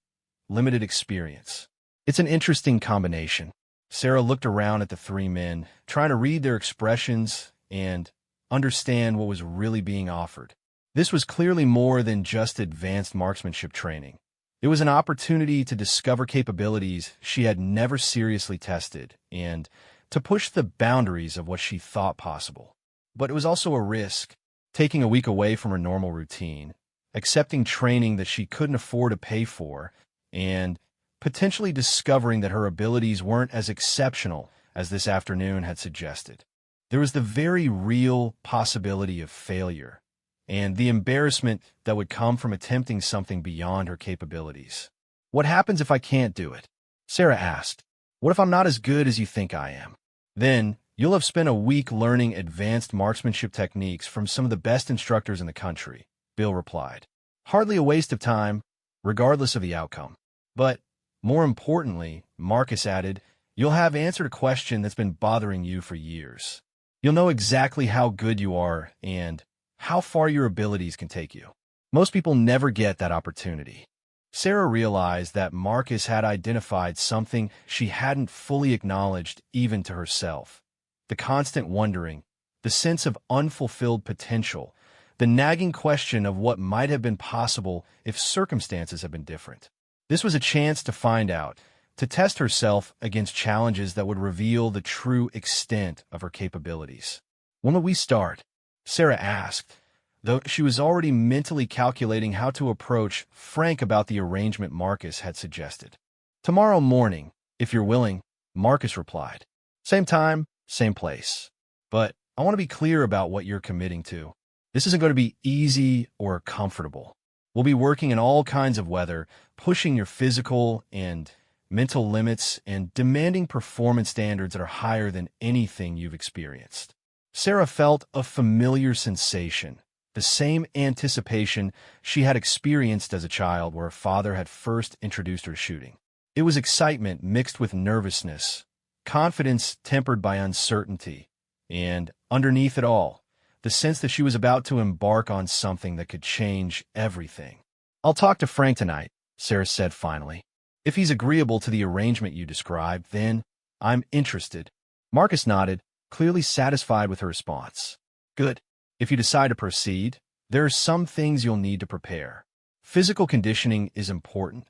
limited experience. It's an interesting combination." Sarah looked around at the 3 men, trying to read their expressions and understand what was really being offered. This was clearly more than just advanced marksmanship training. It was an opportunity to discover capabilities she had never seriously tested and to push the boundaries of what she thought possible. But it was also a risk, taking a week away from her normal routine, accepting training that she couldn't afford to pay for, and potentially discovering that her abilities weren't as exceptional as this afternoon had suggested. There was the very real possibility of failure, and the embarrassment that would come from attempting something beyond her capabilities. "What happens if I can't do it?" Sarah asked. "What if I'm not as good as you think I am?" "Then you'll have spent a week learning advanced marksmanship techniques from some of the best instructors in the country," Bill replied. "Hardly a waste of time, regardless of the outcome. But more importantly," Marcus added, "you'll have answered a question that's been bothering you for years. You'll know exactly how good you are and how far your abilities can take you. Most people never get that opportunity." Sarah realized that Marcus had identified something she hadn't fully acknowledged even to herself. The constant wondering, the sense of unfulfilled potential, the nagging question of what might have been possible if circumstances had been different. This was a chance to find out, to test herself against challenges that would reveal the true extent of her capabilities. "When will we start?" Sarah asked, though she was already mentally calculating how to approach Frank about the arrangement Marcus had suggested. "Tomorrow morning, if you're willing," Marcus replied. "Same time, same place. But I want to be clear about what you're committing to. This isn't going to be easy or comfortable. We'll be working in all kinds of weather, pushing your physical and mental limits and demanding performance standards that are higher than anything you've experienced. Sarah felt a familiar sensation, the same anticipation she had experienced as a child where her father had first introduced her to shooting. It was excitement mixed with nervousness, confidence tempered by uncertainty, and underneath it all, the sense that she was about to embark on something that could change everything. "I'll talk to Frank tonight," Sarah said finally. "If he's agreeable to the arrangement you described, then I'm interested." Marcus nodded, clearly satisfied with her response. "Good. If you decide to proceed, there are some things you'll need to prepare. Physical conditioning is important.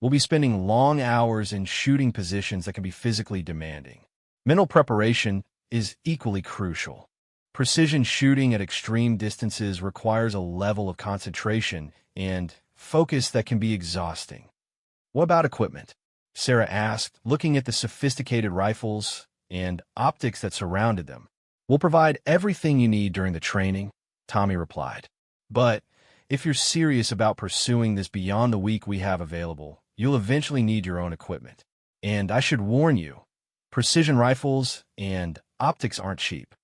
We'll be spending long hours in shooting positions that can be physically demanding. Mental preparation is equally crucial. Precision shooting at extreme distances requires a level of concentration and focus that can be exhausting." "What about equipment?" Sarah asked, looking at the sophisticated rifles and optics that surrounded them. "We'll provide everything you need during the training," Tommy replied. "But if you're serious about pursuing this beyond the week we have available, you'll eventually need your own equipment. And I should warn you, precision rifles and optics aren't cheap."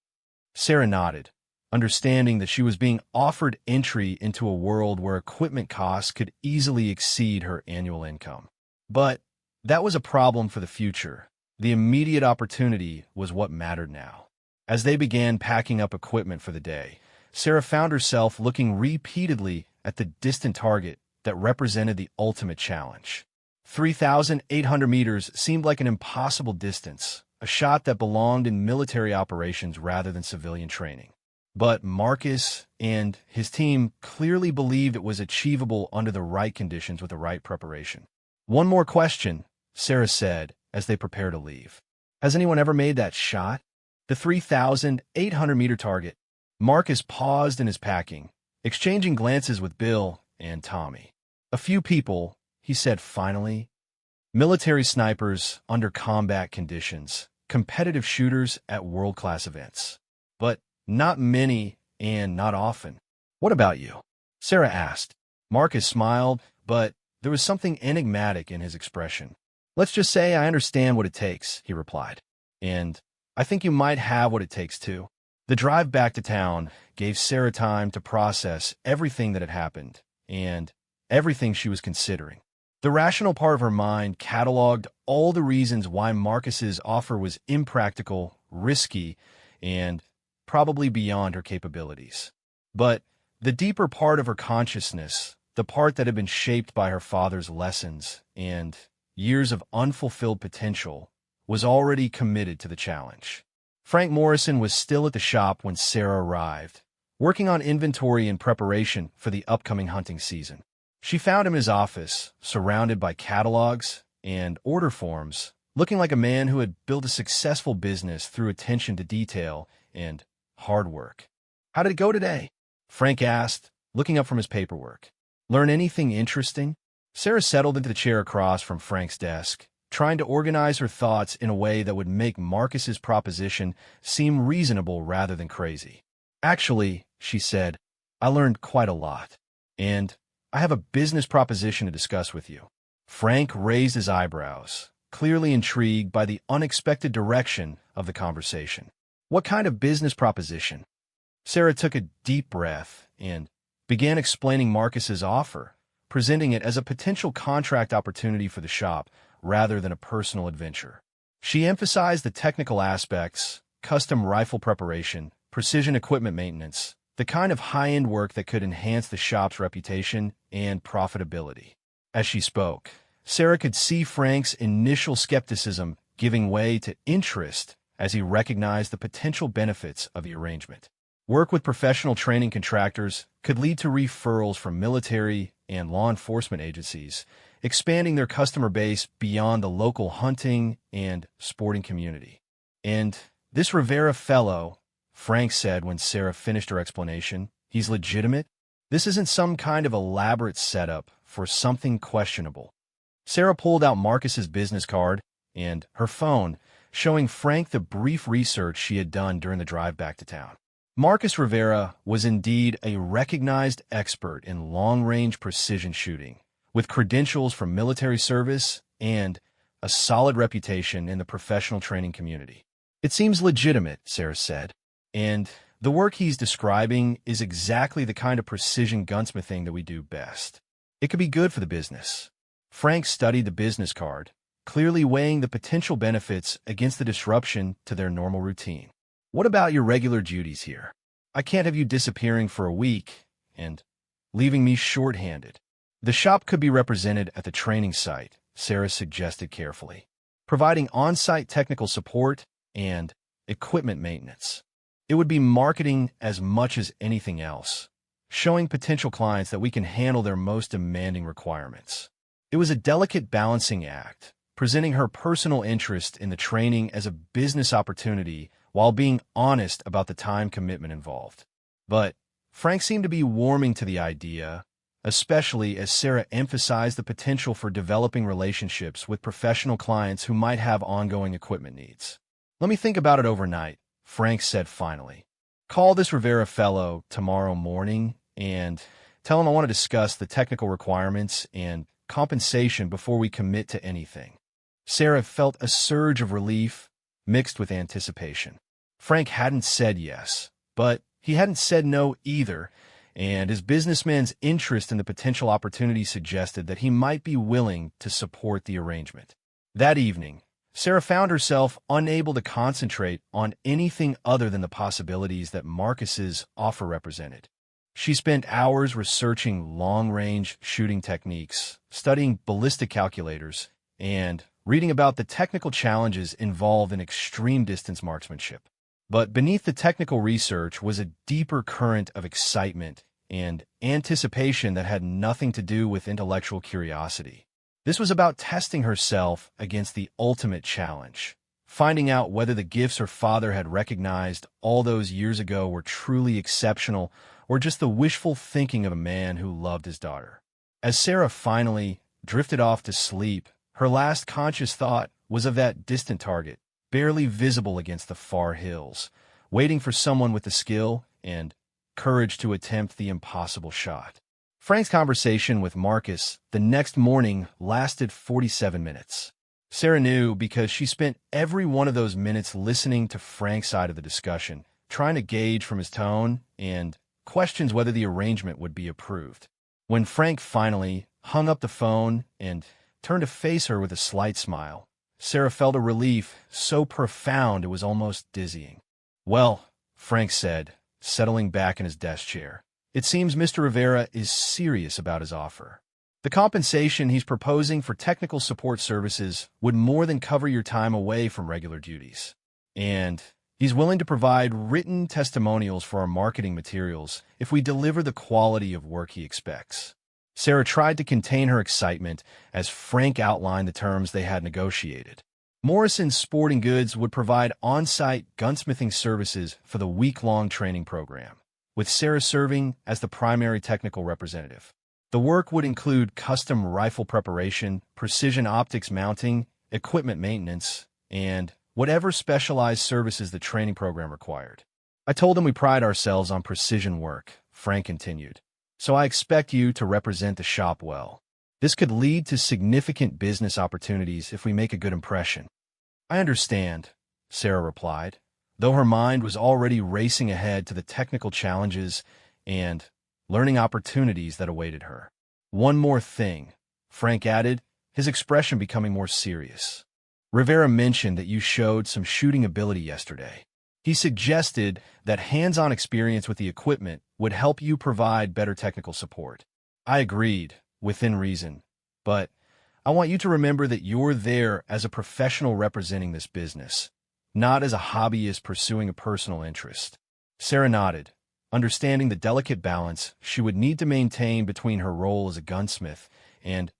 Sarah nodded, understanding that she was being offered entry into a world where equipment costs could easily exceed her annual income. But that was a problem for the future. The immediate opportunity was what mattered now. As they began packing up equipment for the day, Sarah found herself looking repeatedly at the distant target that represented the ultimate challenge. 3,800 meters seemed like an impossible distance, a shot that belonged in military operations rather than civilian training. But Marcus and his team clearly believed it was achievable under the right conditions with the right preparation. "One more question," Sarah said as they prepared to leave. "Has anyone ever made that shot? The 3,800-meter target?" Marcus paused in his packing, exchanging glances with Bill and Tommy. "A few people," he said finally. "Military snipers under combat conditions, competitive shooters at world-class events. But not many and not often." "What about you?" Sarah asked. Marcus smiled, but there was something enigmatic in his expression. "Let's just say I understand what it takes," he replied. "And I think you might have what it takes too." The drive back to town gave Sarah time to process everything that had happened and everything she was considering. The rational part of her mind cataloged all the reasons why Marcus's offer was impractical, risky, and probably beyond her capabilities. But the deeper part of her consciousness, the part that had been shaped by her father's lessons and years of unfulfilled potential, was already committed to the challenge. Frank Morrison was still at the shop when Sarah arrived, working on inventory in preparation for the upcoming hunting season. She found him in his office, surrounded by catalogs and order forms, looking like a man who had built a successful business through attention to detail and hard work. "How did it go today?" Frank asked, looking up from his paperwork. "Learn anything interesting?" Sarah settled into the chair across from Frank's desk, trying to organize her thoughts in a way that would make Marcus's proposition seem reasonable rather than crazy. "Actually," she said, "I learned quite a lot, and I have a business proposition to discuss with you." Frank raised his eyebrows, clearly intrigued by the unexpected direction of the conversation. "What kind of business proposition?" Sarah took a deep breath and began explaining Marcus's offer, presenting it as a potential contract opportunity for the shop rather than a personal adventure. She emphasized the technical aspects, custom rifle preparation, precision equipment maintenance, the kind of high-end work that could enhance the shop's reputation and profitability. As she spoke, Sarah could see Frank's initial skepticism giving way to interest as he recognized the potential benefits of the arrangement. Work with professional training contractors could lead to referrals from military and law enforcement agencies, expanding their customer base beyond the local hunting and sporting community. "And this Rivera fellow," Frank said when Sarah finished her explanation, "he's legitimate? This isn't some kind of elaborate setup for something questionable." Sarah pulled out Marcus's business card and her phone, showing Frank the brief research she had done during the drive back to town. Marcus Rivera was indeed a recognized expert in long-range precision shooting, with credentials from military service and a solid reputation in the professional training community. It seems legitimate, Sarah said, and the work he's describing is exactly the kind of precision gunsmithing that we do best. It could be good for the business. Frank studied the business card, clearly weighing the potential benefits against the disruption to their normal routine. What about your regular duties here? I can't have you disappearing for a week and leaving me short-handed. The shop could be represented at the training site, Sarah suggested carefully, providing on-site technical support and equipment maintenance. It would be marketing as much as anything else, showing potential clients that we can handle their most demanding requirements. It was a delicate balancing act, presenting her personal interest in the training as a business opportunity while being honest about the time commitment involved. But Frank seemed to be warming to the idea, especially as Sarah emphasized the potential for developing relationships with professional clients who might have ongoing equipment needs. Let me think about it overnight, Frank said finally. Call this Rivera fellow tomorrow morning and tell him I want to discuss the technical requirements and compensation before we commit to anything. Sarah felt a surge of relief mixed with anticipation. Frank hadn't said yes, but he hadn't said no either, and his businessman's interest in the potential opportunity suggested that he might be willing to support the arrangement. That evening, Sarah found herself unable to concentrate on anything other than the possibilities that Marcus's offer represented. She spent hours researching long-range shooting techniques, studying ballistic calculators, and reading about the technical challenges involved in extreme distance marksmanship. But beneath the technical research was a deeper current of excitement and anticipation that had nothing to do with intellectual curiosity. This was about testing herself against the ultimate challenge, finding out whether the gifts her father had recognized all those years ago were truly exceptional or just the wishful thinking of a man who loved his daughter. As Sarah finally drifted off to sleep, her last conscious thought was of that distant target, barely visible against the far hills, waiting for someone with the skill and courage to attempt the impossible shot. Frank's conversation with Marcus the next morning lasted 47 minutes. Sarah knew because she spent every one of those minutes listening to Frank's side of the discussion, trying to gauge from his tone and questions whether the arrangement would be approved. When Frank finally hung up the phone and turned to face her with a slight smile, Sarah felt a relief so profound it was almost dizzying. "Well," Frank said, settling back in his desk chair, "it seems Mr. Rivera is serious about his offer. The compensation he's proposing for technical support services would more than cover your time away from regular duties. And he's willing to provide written testimonials for our marketing materials if we deliver the quality of work he expects." Sarah tried to contain her excitement as Frank outlined the terms they had negotiated. Morrison Sporting Goods would provide on-site gunsmithing services for the week-long training program, with Sarah serving as the primary technical representative. The work would include custom rifle preparation, precision optics mounting, equipment maintenance, and whatever specialized services the training program required. "I told them we pride ourselves on precision work," Frank continued, "so I expect you to represent the shop well. This could lead to significant business opportunities if we make a good impression." "I understand," Sarah replied, though her mind was already racing ahead to the technical challenges and learning opportunities that awaited her. "One more thing," Frank added, his expression becoming more serious. "Rivera mentioned that you showed some shooting ability yesterday. He suggested that hands-on experience with the equipment would help you provide better technical support. I agreed, within reason, but I want you to remember that you're there as a professional representing this business, not as a hobbyist pursuing a personal interest." Sarah nodded, understanding the delicate balance she would need to maintain between her role as a gunsmith and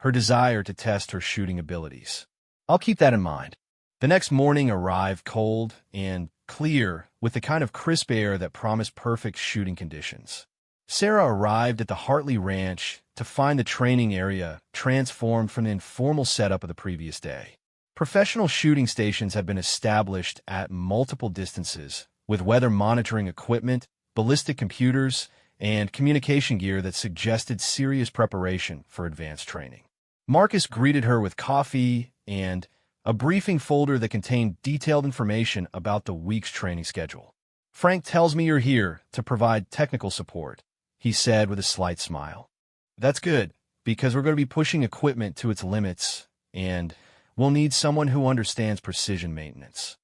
her desire to test her shooting abilities. "I'll keep that in mind." The next morning arrived cold and clear, with the kind of crisp air that promised perfect shooting conditions. Sarah arrived at the Hartley Ranch to find the training area transformed from the informal setup of the previous day. Professional shooting stations had been established at multiple distances, with weather monitoring equipment, ballistic computers, and communication gear that suggested serious preparation for advanced training. Marcus greeted her with coffee and a briefing folder that contained detailed information about the week's training schedule. "Frank tells me you're here to provide technical support," he said with a slight smile. "That's good, because we're going to be pushing equipment to its limits, and we'll need someone who understands precision maintenance."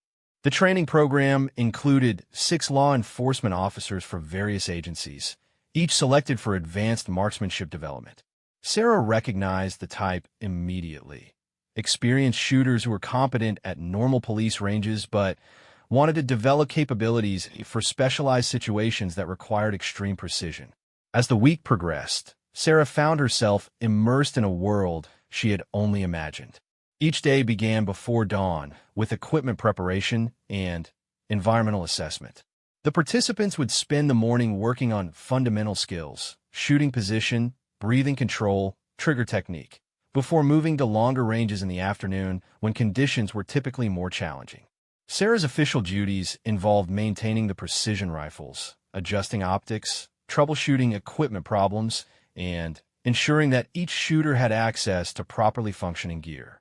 The training program included 6 law enforcement officers from various agencies, each selected for advanced marksmanship development. Sarah recognized the type immediately. Experienced shooters who were competent at normal police ranges but wanted to develop capabilities for specialized situations that required extreme precision. As the week progressed, Sarah found herself immersed in a world she had only imagined. Each day began before dawn with equipment preparation and environmental assessment. The participants would spend the morning working on fundamental skills, shooting position, breathing control, trigger technique, before moving to longer ranges in the afternoon when conditions were typically more challenging. Sarah's official duties involved maintaining the precision rifles, adjusting optics, troubleshooting equipment problems, and ensuring that each shooter had access to properly functioning gear.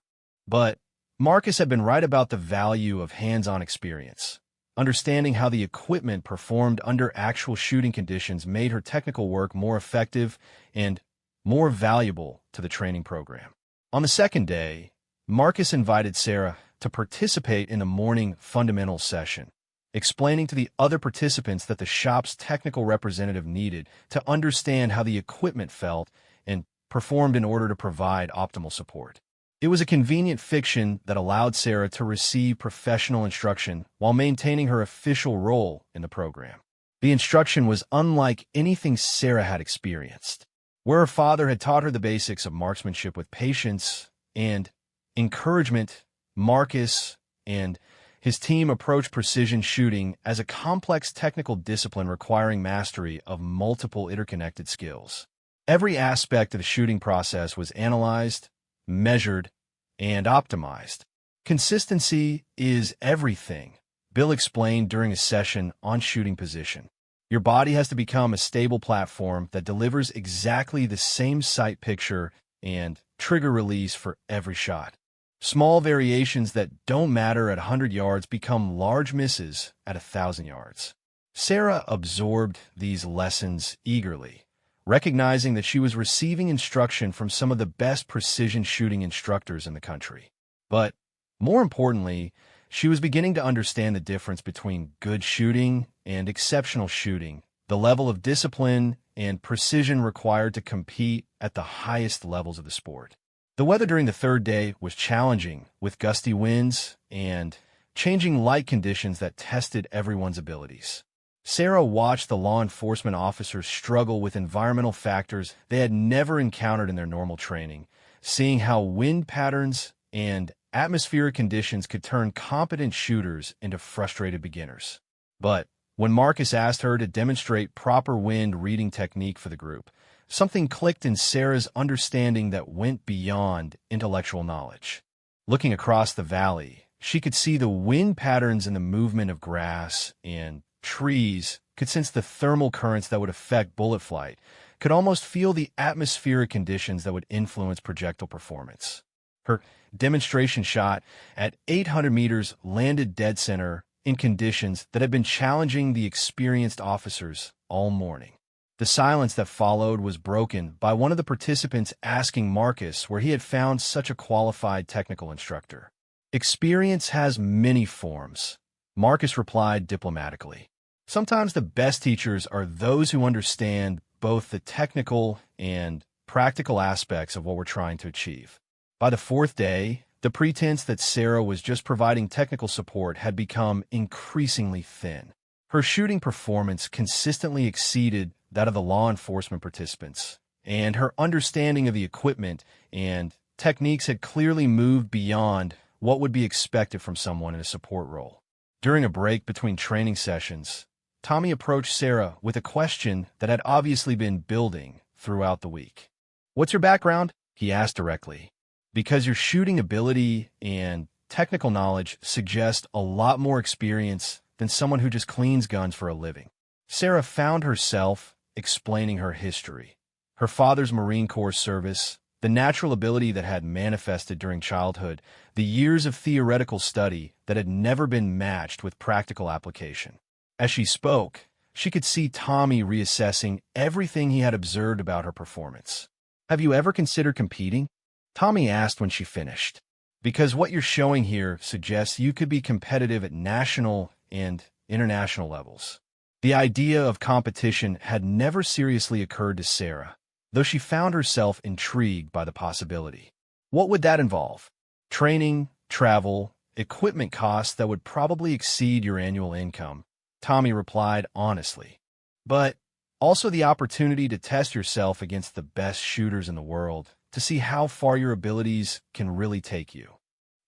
But Marcus had been right about the value of hands-on experience. Understanding how the equipment performed under actual shooting conditions made her technical work more effective and more valuable to the training program. On the second day, Marcus invited Sarah to participate in the morning fundamentals session, explaining to the other participants that the shop's technical representative needed to understand how the equipment felt and performed in order to provide optimal support. It was a convenient fiction that allowed Sarah to receive professional instruction while maintaining her official role in the program. The instruction was unlike anything Sarah had experienced. Where her father had taught her the basics of marksmanship with patience and encouragement, Marcus and his team approached precision shooting as a complex technical discipline requiring mastery of multiple interconnected skills. Every aspect of the shooting process was analyzed, measured, and optimized. "Consistency is everything," Bill explained during a session on shooting position. "Your body has to become a stable platform that delivers exactly the same sight picture and trigger release for every shot. Small variations that don't matter at 100 yards become large misses at 1,000 yards." Sarah absorbed these lessons eagerly, recognizing that she was receiving instruction from some of the best precision shooting instructors in the country. But more importantly, she was beginning to understand the difference between good shooting and exceptional shooting, the level of discipline and precision required to compete at the highest levels of the sport. The weather during the third day was challenging, with gusty winds and changing light conditions that tested everyone's abilities. Sarah watched the law enforcement officers struggle with environmental factors they had never encountered in their normal training, seeing how wind patterns and atmospheric conditions could turn competent shooters into frustrated beginners. But when Marcus asked her to demonstrate proper wind reading technique for the group, something clicked in Sarah's understanding that went beyond intellectual knowledge. Looking across the valley, she could see the wind patterns in the movement of grass and trees, could sense the thermal currents that would affect bullet flight, could almost feel the atmospheric conditions that would influence projectile performance. Her demonstration shot at 800 meters landed dead center in conditions that had been challenging the experienced officers all morning. The silence that followed was broken by one of the participants asking Marcus where he had found such a qualified technical instructor. "Experience has many forms," Marcus replied diplomatically. "Sometimes the best teachers are those who understand both the technical and practical aspects of what we're trying to achieve." By the fourth day, the pretense that Sarah was just providing technical support had become increasingly thin. Her shooting performance consistently exceeded that of the law enforcement participants, and her understanding of the equipment and techniques had clearly moved beyond what would be expected from someone in a support role. During a break between training sessions, Tommy approached Sarah with a question that had obviously been building throughout the week. "What's your background?" he asked directly. "Because your shooting ability and technical knowledge suggest a lot more experience than someone who just cleans guns for a living. Sarah found herself explaining her history. Her father's Marine Corps service, the natural ability that had manifested during childhood, the years of theoretical study that had never been matched with practical application. As she spoke, she could see Tommy reassessing everything he had observed about her performance. "Have you ever considered competing?" Tommy asked when she finished. "Because what you're showing here suggests you could be competitive at national and international levels." The idea of competition had never seriously occurred to Sarah, though she found herself intrigued by the possibility. What would that involve? Training, travel, equipment costs that would probably exceed your annual income, Tommy replied honestly. But also the opportunity to test yourself against the best shooters in the world, to see how far your abilities can really take you.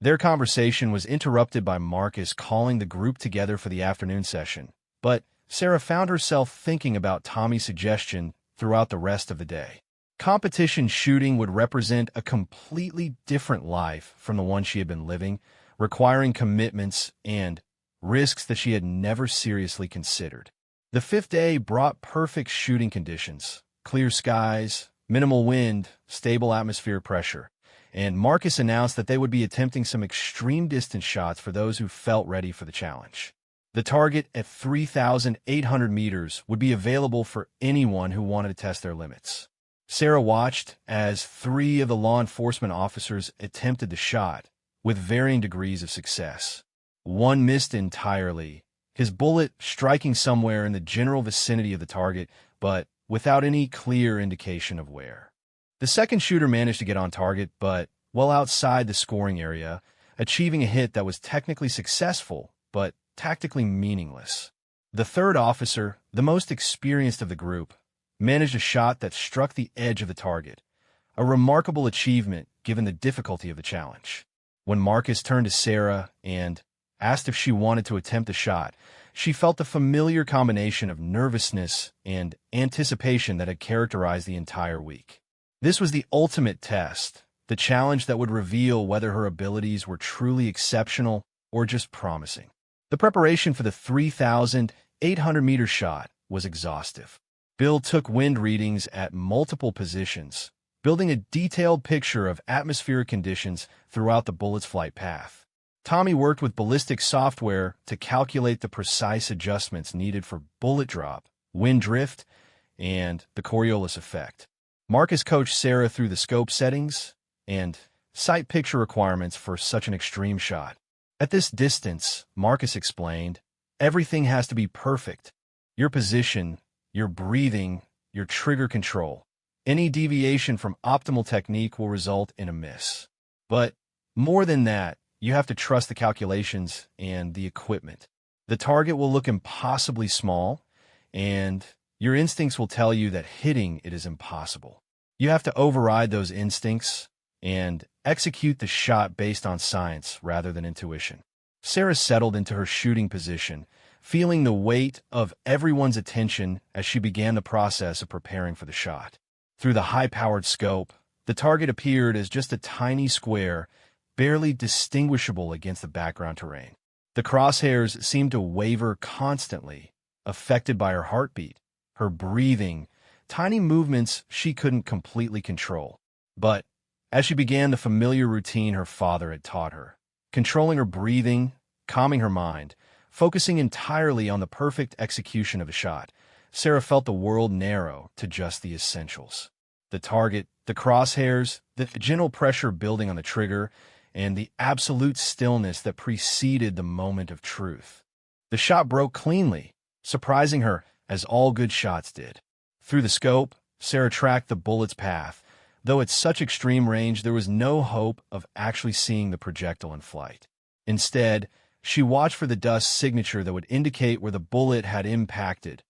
Their conversation was interrupted by Marcus calling the group together for the afternoon session, but Sarah found herself thinking about Tommy's suggestion throughout the rest of the day. Competition shooting would represent a completely different life from the one she had been living, requiring commitments and risks that she had never seriously considered. The fifth day brought perfect shooting conditions, clear skies, minimal wind, stable atmospheric pressure, and Marcus announced that they would be attempting some extreme distance shots for those who felt ready for the challenge. The target at 3,800 meters would be available for anyone who wanted to test their limits. Sarah watched as 3 of the law enforcement officers attempted the shot, with varying degrees of success. One missed entirely, his bullet striking somewhere in the general vicinity of the target, but without any clear indication of where. The second shooter managed to get on target, but well outside the scoring area, achieving a hit that was technically successful, but tactically meaningless. The third officer, the most experienced of the group, managed a shot that struck the edge of the target, a remarkable achievement given the difficulty of the challenge. When Marcus turned to Sarah and asked if she wanted to attempt the shot, she felt the familiar combination of nervousness and anticipation that had characterized the entire week. This was the ultimate test, the challenge that would reveal whether her abilities were truly exceptional or just promising. The preparation for the 3,800-meter shot was exhaustive. Bill took wind readings at multiple positions, building a detailed picture of atmospheric conditions throughout the bullet's flight path. Tommy worked with ballistic software to calculate the precise adjustments needed for bullet drop, wind drift, and the Coriolis effect. Marcus coached Sarah through the scope settings and sight picture requirements for such an extreme shot. At this distance, Marcus explained, everything has to be perfect. Your position, your breathing, your trigger control. Any deviation from optimal technique will result in a miss. But more than that, you have to trust the calculations and the equipment. The target will look impossibly small, and your instincts will tell you that hitting it is impossible. You have to override those instincts and execute the shot based on science rather than intuition. Sarah settled into her shooting position, feeling the weight of everyone's attention as she began the process of preparing for the shot. Through the high-powered scope, the target appeared as just a tiny square, barely distinguishable against the background terrain. The crosshairs seemed to waver constantly, affected by her heartbeat, her breathing, tiny movements she couldn't completely control. But as she began the familiar routine her father had taught her, controlling her breathing, calming her mind, focusing entirely on the perfect execution of a shot, Sarah felt the world narrow to just the essentials. The target, the crosshairs, the gentle pressure building on the trigger, and the absolute stillness that preceded the moment of truth. The shot broke cleanly, surprising her, as all good shots did. Through the scope, Sarah tracked the bullet's path, though at such extreme range there was no hope of actually seeing the projectile in flight. Instead, she watched for the dust signature that would indicate where the bullet had impacted,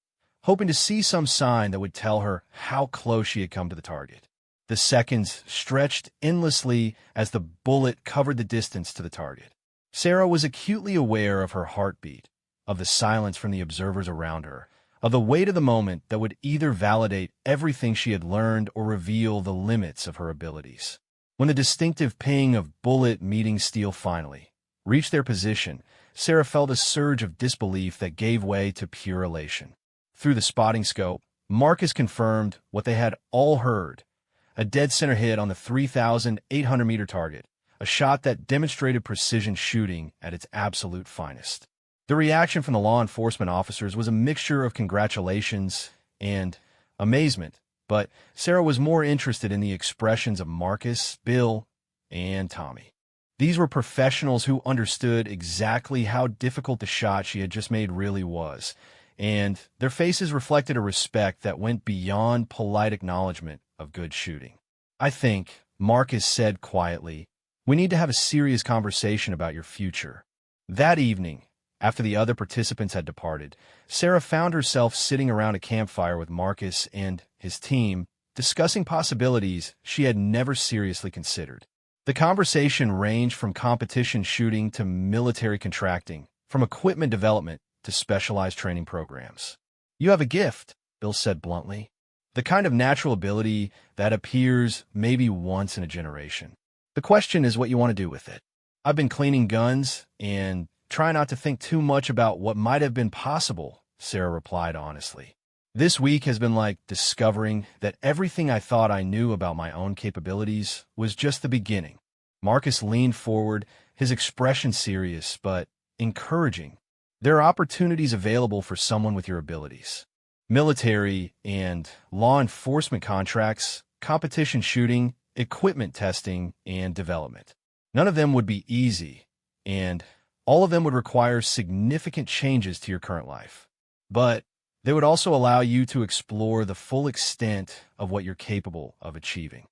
hoping to see some sign that would tell her how close she had come to the target. The seconds stretched endlessly as the bullet covered the distance to the target. Sarah was acutely aware of her heartbeat, of the silence from the observers around her, of the weight of the moment that would either validate everything she had learned or reveal the limits of her abilities. When the distinctive ping of bullet meeting steel finally reached their position, Sarah felt a surge of disbelief that gave way to pure elation. Through the spotting scope, Marcus confirmed what they had all heard: a dead center hit on the 3,800-meter target, a shot that demonstrated precision shooting at its absolute finest. The reaction from the law enforcement officers was a mixture of congratulations and amazement, but Sarah was more interested in the expressions of Marcus, Bill, and Tommy. These were professionals who understood exactly how difficult the shot she had just made really was, and their faces reflected a respect that went beyond polite acknowledgement of good shooting. "I think," Marcus said quietly, "we need to have a serious conversation about your future." That evening, after the other participants had departed, Sarah found herself sitting around a campfire with Marcus and his team, discussing possibilities she had never seriously considered. The conversation ranged from competition shooting to military contracting, from equipment development to specialized training programs. "You have a gift," Bill said bluntly. "The kind of natural ability that appears maybe once in a generation. The question is what you want to do with it." "I've been cleaning guns and try not to think too much about what might have been possible," Sarah replied honestly. "This week has been like discovering that everything I thought I knew about my own capabilities was just the beginning." Marcus leaned forward, his expression serious but encouraging. "There are opportunities available for someone with your abilities. Military and law enforcement contracts, competition shooting, equipment testing, and development. None of them would be easy, and all of them would require significant changes to your current life. But they would also allow you to explore the full extent of what you're capable of achieving."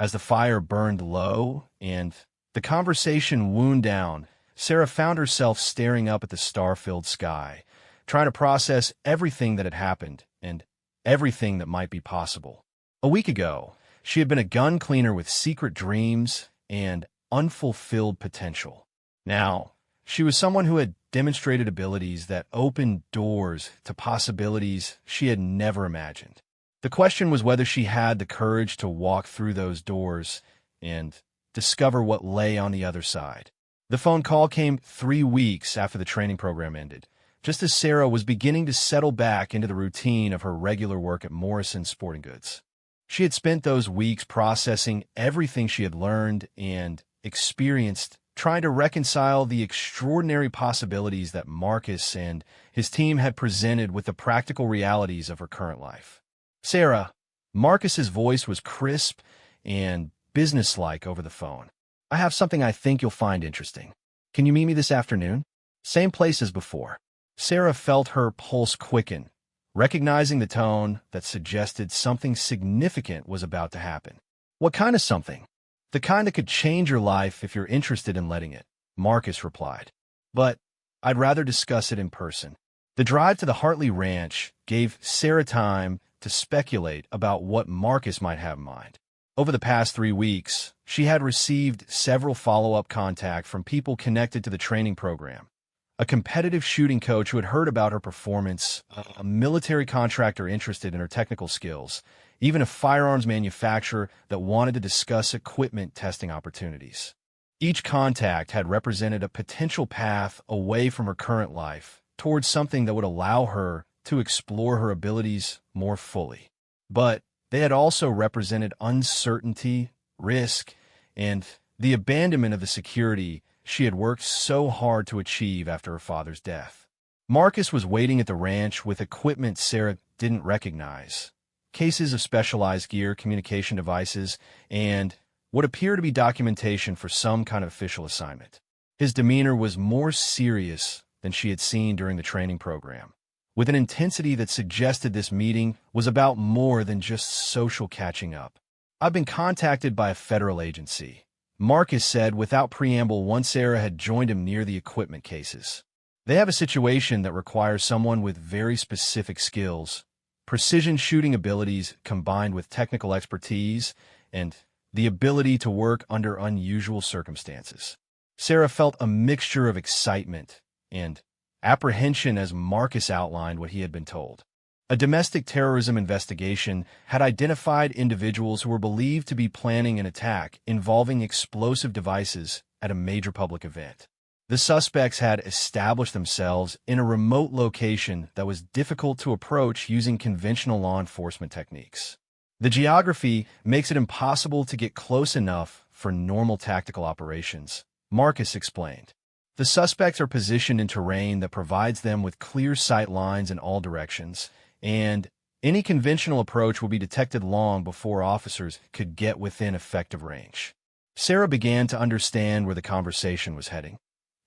As the fire burned low and the conversation wound down, Sarah found herself staring up at the star-filled sky, trying to process everything that had happened and everything that might be possible. A week ago, she had been a gun cleaner with secret dreams and unfulfilled potential. Now, she was someone who had demonstrated abilities that opened doors to possibilities she had never imagined. The question was whether she had the courage to walk through those doors and discover what lay on the other side. The phone call came 3 weeks after the training program ended, just as Sarah was beginning to settle back into the routine of her regular work at Morrison Sporting Goods. She had spent those weeks processing everything she had learned and experienced, trying to reconcile the extraordinary possibilities that Marcus and his team had presented with the practical realities of her current life. "Sarah," Marcus's voice was crisp and businesslike over the phone. "I have something I think you'll find interesting. Can you meet me this afternoon? Same place as before." Sarah felt her pulse quicken, recognizing the tone that suggested something significant was about to happen. "What kind of something?" "The kind that could change your life if you're interested in letting it," Marcus replied. "But I'd rather discuss it in person." The drive to the Hartley Ranch gave Sarah time to speculate about what Marcus might have in mind. Over the past 3 weeks, she had received several follow-up contacts from people connected to the training program. A competitive shooting coach who had heard about her performance, a military contractor interested in her technical skills, even a firearms manufacturer that wanted to discuss equipment testing opportunities. Each contact had represented a potential path away from her current life towards something that would allow her to explore her abilities more fully. But they had also represented uncertainty, risk, and the abandonment of the security she had worked so hard to achieve after her father's death. Marcus was waiting at the ranch with equipment Sarah didn't recognize: cases of specialized gear, communication devices, and what appeared to be documentation for some kind of official assignment. His demeanor was more serious than she had seen during the training program, with an intensity that suggested this meeting was about more than just social catching up. "I've been contacted by a federal agency," Marcus said without preamble once Sarah had joined him near the equipment cases. "They have a situation that requires someone with very specific skills, precision shooting abilities combined with technical expertise, and the ability to work under unusual circumstances." Sarah felt a mixture of excitement and apprehension as Marcus outlined what he had been told. A domestic terrorism investigation had identified individuals who were believed to be planning an attack involving explosive devices at a major public event. The suspects had established themselves in a remote location that was difficult to approach using conventional law enforcement techniques. The geography makes it impossible to get close enough for normal tactical operations, Marcus explained. The suspects are positioned in terrain that provides them with clear sight lines in all directions, and any conventional approach will be detected long before officers could get within effective range. Sarah began to understand where the conversation was heading,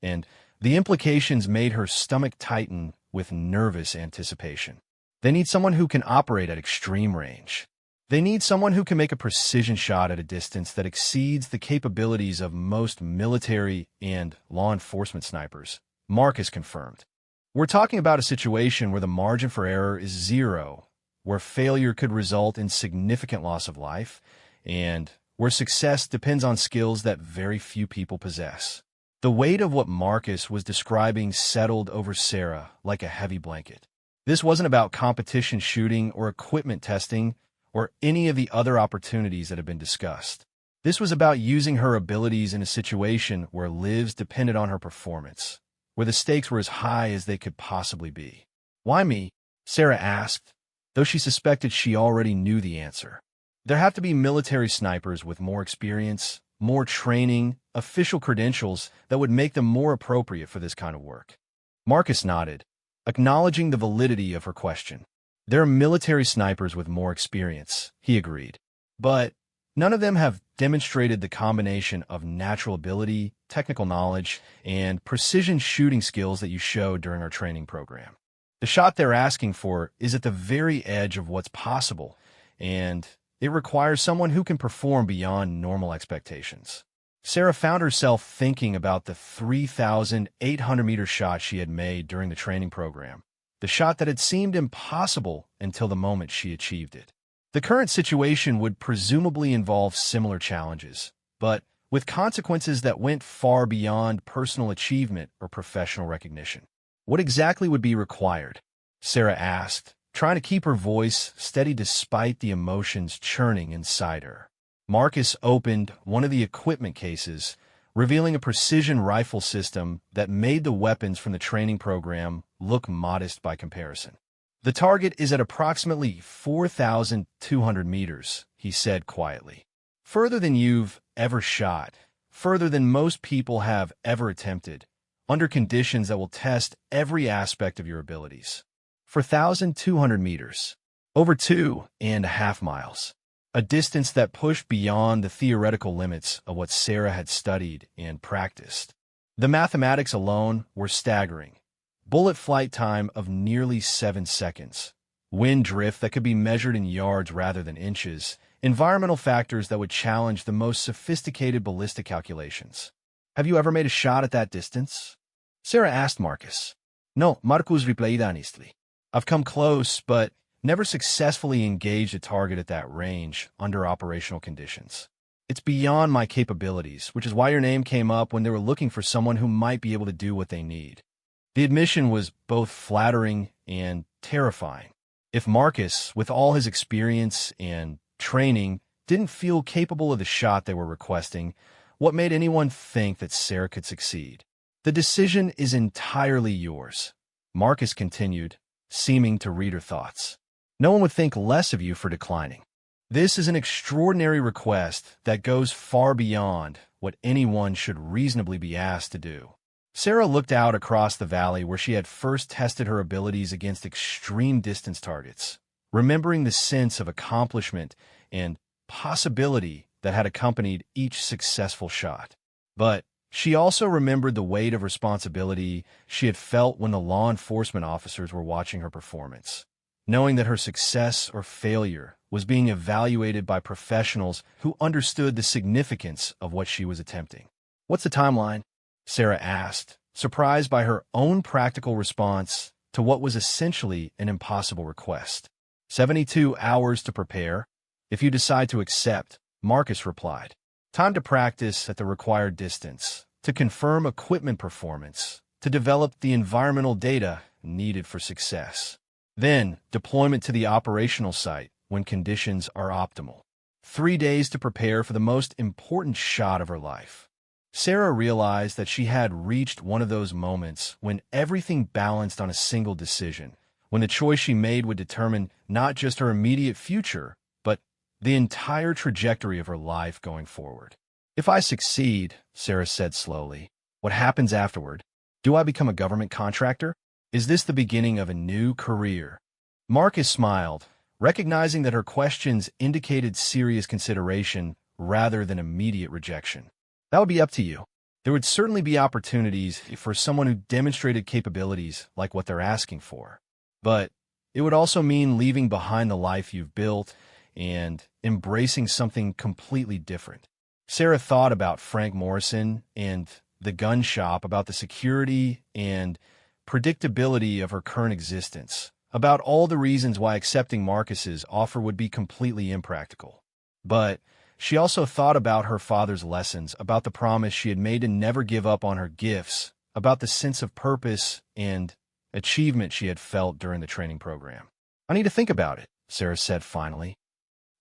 and the implications made her stomach tighten with nervous anticipation. They need someone who can operate at extreme range. They need someone who can make a precision shot at a distance that exceeds the capabilities of most military and law enforcement snipers, Marcus confirmed. We're talking about a situation where the margin for error is zero, where failure could result in significant loss of life, and where success depends on skills that very few people possess. The weight of what Marcus was describing settled over Sarah like a heavy blanket. This wasn't about competition shooting or equipment testing or any of the other opportunities that have been discussed. This was about using her abilities in a situation where lives depended on her performance, where the stakes were as high as they could possibly be. Why me? Sarah asked, though she suspected she already knew the answer. There have to be military snipers with more experience, more training, official credentials that would make them more appropriate for this kind of work. Marcus nodded, acknowledging the validity of her question. There are military snipers with more experience, he agreed. But none of them have demonstrated the combination of natural ability, technical knowledge, and precision shooting skills that you showed during our training program. The shot they're asking for is at the very edge of what's possible, and it requires someone who can perform beyond normal expectations. Sarah found herself thinking about the 3,800-meter shot she had made during the training program. The shot that had seemed impossible until the moment she achieved it. The current situation would presumably involve similar challenges, but with consequences that went far beyond personal achievement or professional recognition. What exactly would be required? Sarah asked, trying to keep her voice steady despite the emotions churning inside her. Marcus opened one of the equipment cases, revealing a precision rifle system that made the weapons from the training program look modest by comparison. The target is at approximately 4,200 meters, he said quietly. Further than you've ever shot, further than most people have ever attempted, under conditions that will test every aspect of your abilities. 4,200 meters, over 2.5 miles. A distance that pushed beyond the theoretical limits of what Sarah had studied and practiced. The mathematics alone were staggering. Bullet flight time of nearly 7 seconds. Wind drift that could be measured in yards rather than inches. Environmental factors that would challenge the most sophisticated ballistic calculations. Have you ever made a shot at that distance? Sarah asked Marcus. No, Marcus replied honestly. I've come close, but never successfully engaged a target at that range under operational conditions. It's beyond my capabilities, which is why your name came up when they were looking for someone who might be able to do what they need. The admission was both flattering and terrifying. If Marcus, with all his experience and training, didn't feel capable of the shot they were requesting, what made anyone think that Sarah could succeed? The decision is entirely yours, Marcus continued, seeming to read her thoughts. No one would think less of you for declining. This is an extraordinary request that goes far beyond what anyone should reasonably be asked to do. Sarah looked out across the valley where she had first tested her abilities against extreme distance targets, remembering the sense of accomplishment and possibility that had accompanied each successful shot. But she also remembered the weight of responsibility she had felt when the law enforcement officers were watching her performance, knowing that her success or failure was being evaluated by professionals who understood the significance of what she was attempting. What's the timeline? Sarah asked, surprised by her own practical response to what was essentially an impossible request. 72 hours to prepare. If you decide to accept, Marcus replied. Time to practice at the required distance, to confirm equipment performance, to develop the environmental data needed for success. Then, deployment to the operational site when conditions are optimal. 3 days to prepare for the most important shot of her life. Sarah realized that she had reached one of those moments when everything balanced on a single decision, when the choice she made would determine not just her immediate future, but the entire trajectory of her life going forward. If I succeed, Sarah said slowly, what happens afterward? Do I become a government contractor? Is this the beginning of a new career? Marcus smiled, recognizing that her questions indicated serious consideration rather than immediate rejection. That would be up to you. There would certainly be opportunities for someone who demonstrated capabilities like what they're asking for. But it would also mean leaving behind the life you've built and embracing something completely different. Sarah thought about Frank Morrison and the gun shop, about the security and predictability of her current existence, about all the reasons why accepting Marcus's offer would be completely impractical. But she also thought about her father's lessons, about the promise she had made to never give up on her gifts, about the sense of purpose and achievement she had felt during the training program. I need to think about it, Sarah said finally.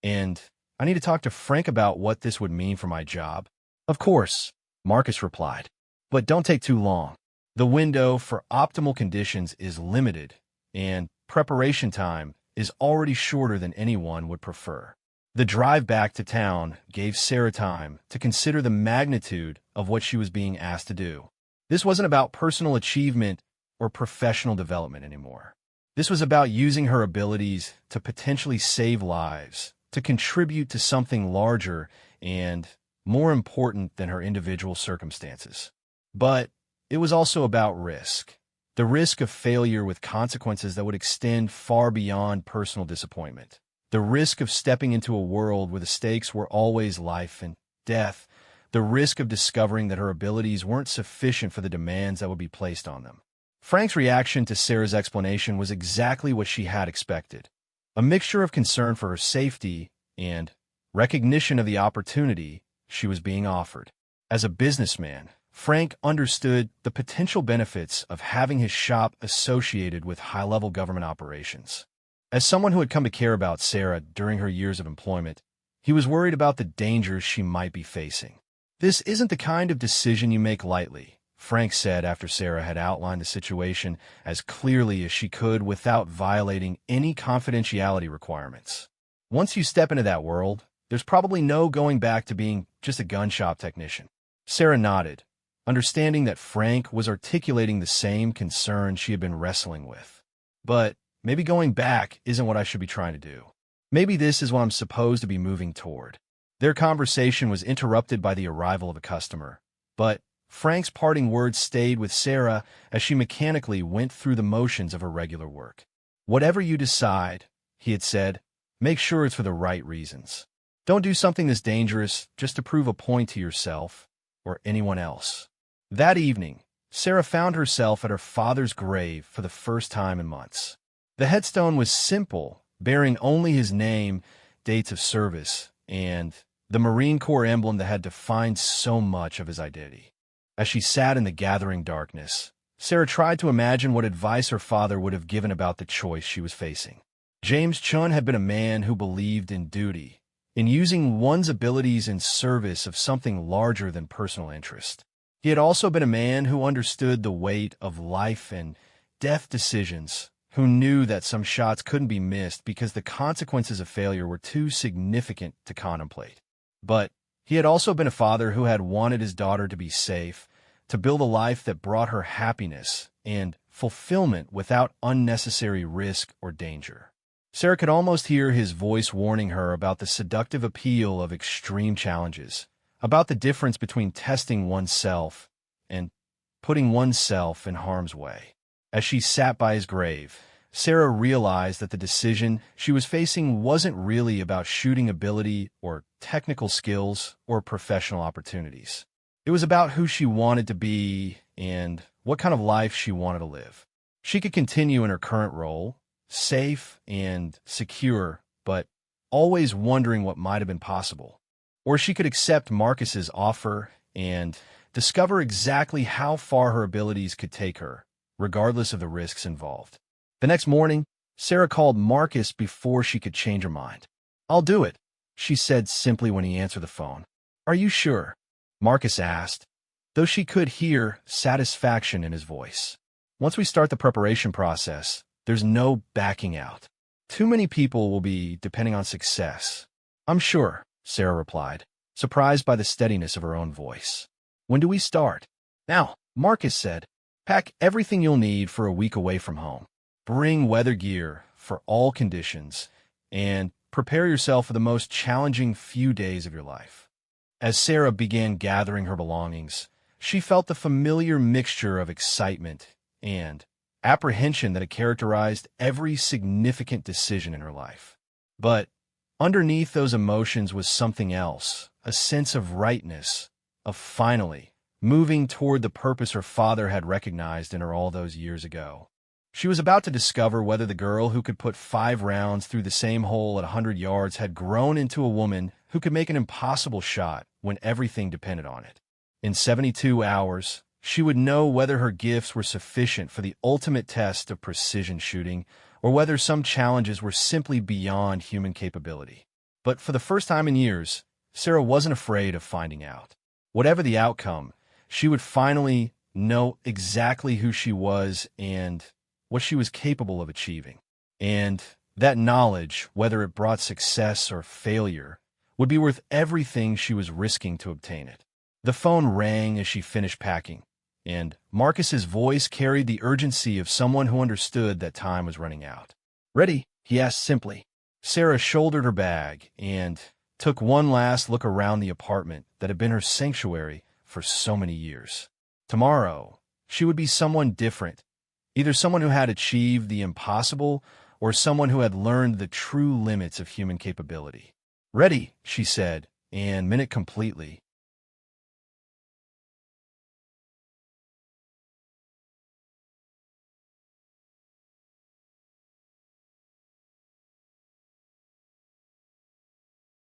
And I need to talk to Frank about what this would mean for my job. Of course, Marcus replied. But don't take too long. The window for optimal conditions is limited, and preparation time is already shorter than anyone would prefer. The drive back to town gave Sarah time to consider the magnitude of what she was being asked to do. This wasn't about personal achievement or professional development anymore. This was about using her abilities to potentially save lives, to contribute to something larger and more important than her individual circumstances. But it was also about risk. The risk of failure with consequences that would extend far beyond personal disappointment. The risk of stepping into a world where the stakes were always life and death. The risk of discovering that her abilities weren't sufficient for the demands that would be placed on them. Frank's reaction to Sarah's explanation was exactly what she had expected. A mixture of concern for her safety and recognition of the opportunity she was being offered. As a businessman, Frank understood the potential benefits of having his shop associated with high-level government operations. As someone who had come to care about Sarah during her years of employment, he was worried about the dangers she might be facing. This isn't the kind of decision you make lightly, Frank said after Sarah had outlined the situation as clearly as she could without violating any confidentiality requirements. Once you step into that world, there's probably no going back to being just a gun shop technician. Sarah nodded, understanding that Frank was articulating the same concern she had been wrestling with. But maybe going back isn't what I should be trying to do. Maybe this is what I'm supposed to be moving toward. Their conversation was interrupted by the arrival of a customer, but Frank's parting words stayed with Sarah as she mechanically went through the motions of her regular work. Whatever you decide, he had said, make sure it's for the right reasons. Don't do something this dangerous just to prove a point to yourself or anyone else. That evening, Sarah found herself at her father's grave for the first time in months. The headstone was simple, bearing only his name, dates of service, and the Marine Corps emblem that had defined so much of his identity. As she sat in the gathering darkness, Sarah tried to imagine what advice her father would have given about the choice she was facing. James Chun had been a man who believed in duty, in using one's abilities in service of something larger than personal interest. He had also been a man who understood the weight of life and death decisions, who knew that some shots couldn't be missed because the consequences of failure were too significant to contemplate. But he had also been a father who had wanted his daughter to be safe, to build a life that brought her happiness and fulfillment without unnecessary risk or danger. Sarah could almost hear his voice warning her about the seductive appeal of extreme challenges, about the difference between testing oneself and putting oneself in harm's way. As she sat by his grave, Sarah realized that the decision she was facing wasn't really about shooting ability or technical skills or professional opportunities. It was about who she wanted to be and what kind of life she wanted to live. She could continue in her current role, safe and secure, but always wondering what might have been possible. Or she could accept Marcus's offer and discover exactly how far her abilities could take her, regardless of the risks involved. The next morning, Sarah called Marcus before she could change her mind. "I'll do it," she said simply when he answered the phone. "Are you sure?" Marcus asked, though she could hear satisfaction in his voice. Once we start the preparation process, there's no backing out. Too many people will be depending on success. I'm sure, Sarah replied, surprised by the steadiness of her own voice. When do we start? Now, Marcus said. Pack everything you'll need for a week away from home. Bring weather gear for all conditions, and prepare yourself for the most challenging few days of your life. As Sarah began gathering her belongings, she felt the familiar mixture of excitement and apprehension that had characterized every significant decision in her life. But underneath those emotions was something else, a sense of rightness, of finally moving toward the purpose her father had recognized in her all those years ago. She was about to discover whether the girl who could put 5 rounds through the same hole at 100 yards had grown into a woman who could make an impossible shot when everything depended on it. In 72 hours, she would know whether her gifts were sufficient for the ultimate test of precision shooting, or whether some challenges were simply beyond human capability. But for the first time in years, Sarah wasn't afraid of finding out. Whatever the outcome, she would finally know exactly who she was and what she was capable of achieving. And that knowledge, whether it brought success or failure, would be worth everything she was risking to obtain it. The phone rang as she finished packing, and Marcus's voice carried the urgency of someone who understood that time was running out. "Ready?" he asked simply. Sarah shouldered her bag and took one last look around the apartment that had been her sanctuary for so many years. Tomorrow, she would be someone different, either someone who had achieved the impossible or someone who had learned the true limits of human capability. "Ready," she said, and meant it completely.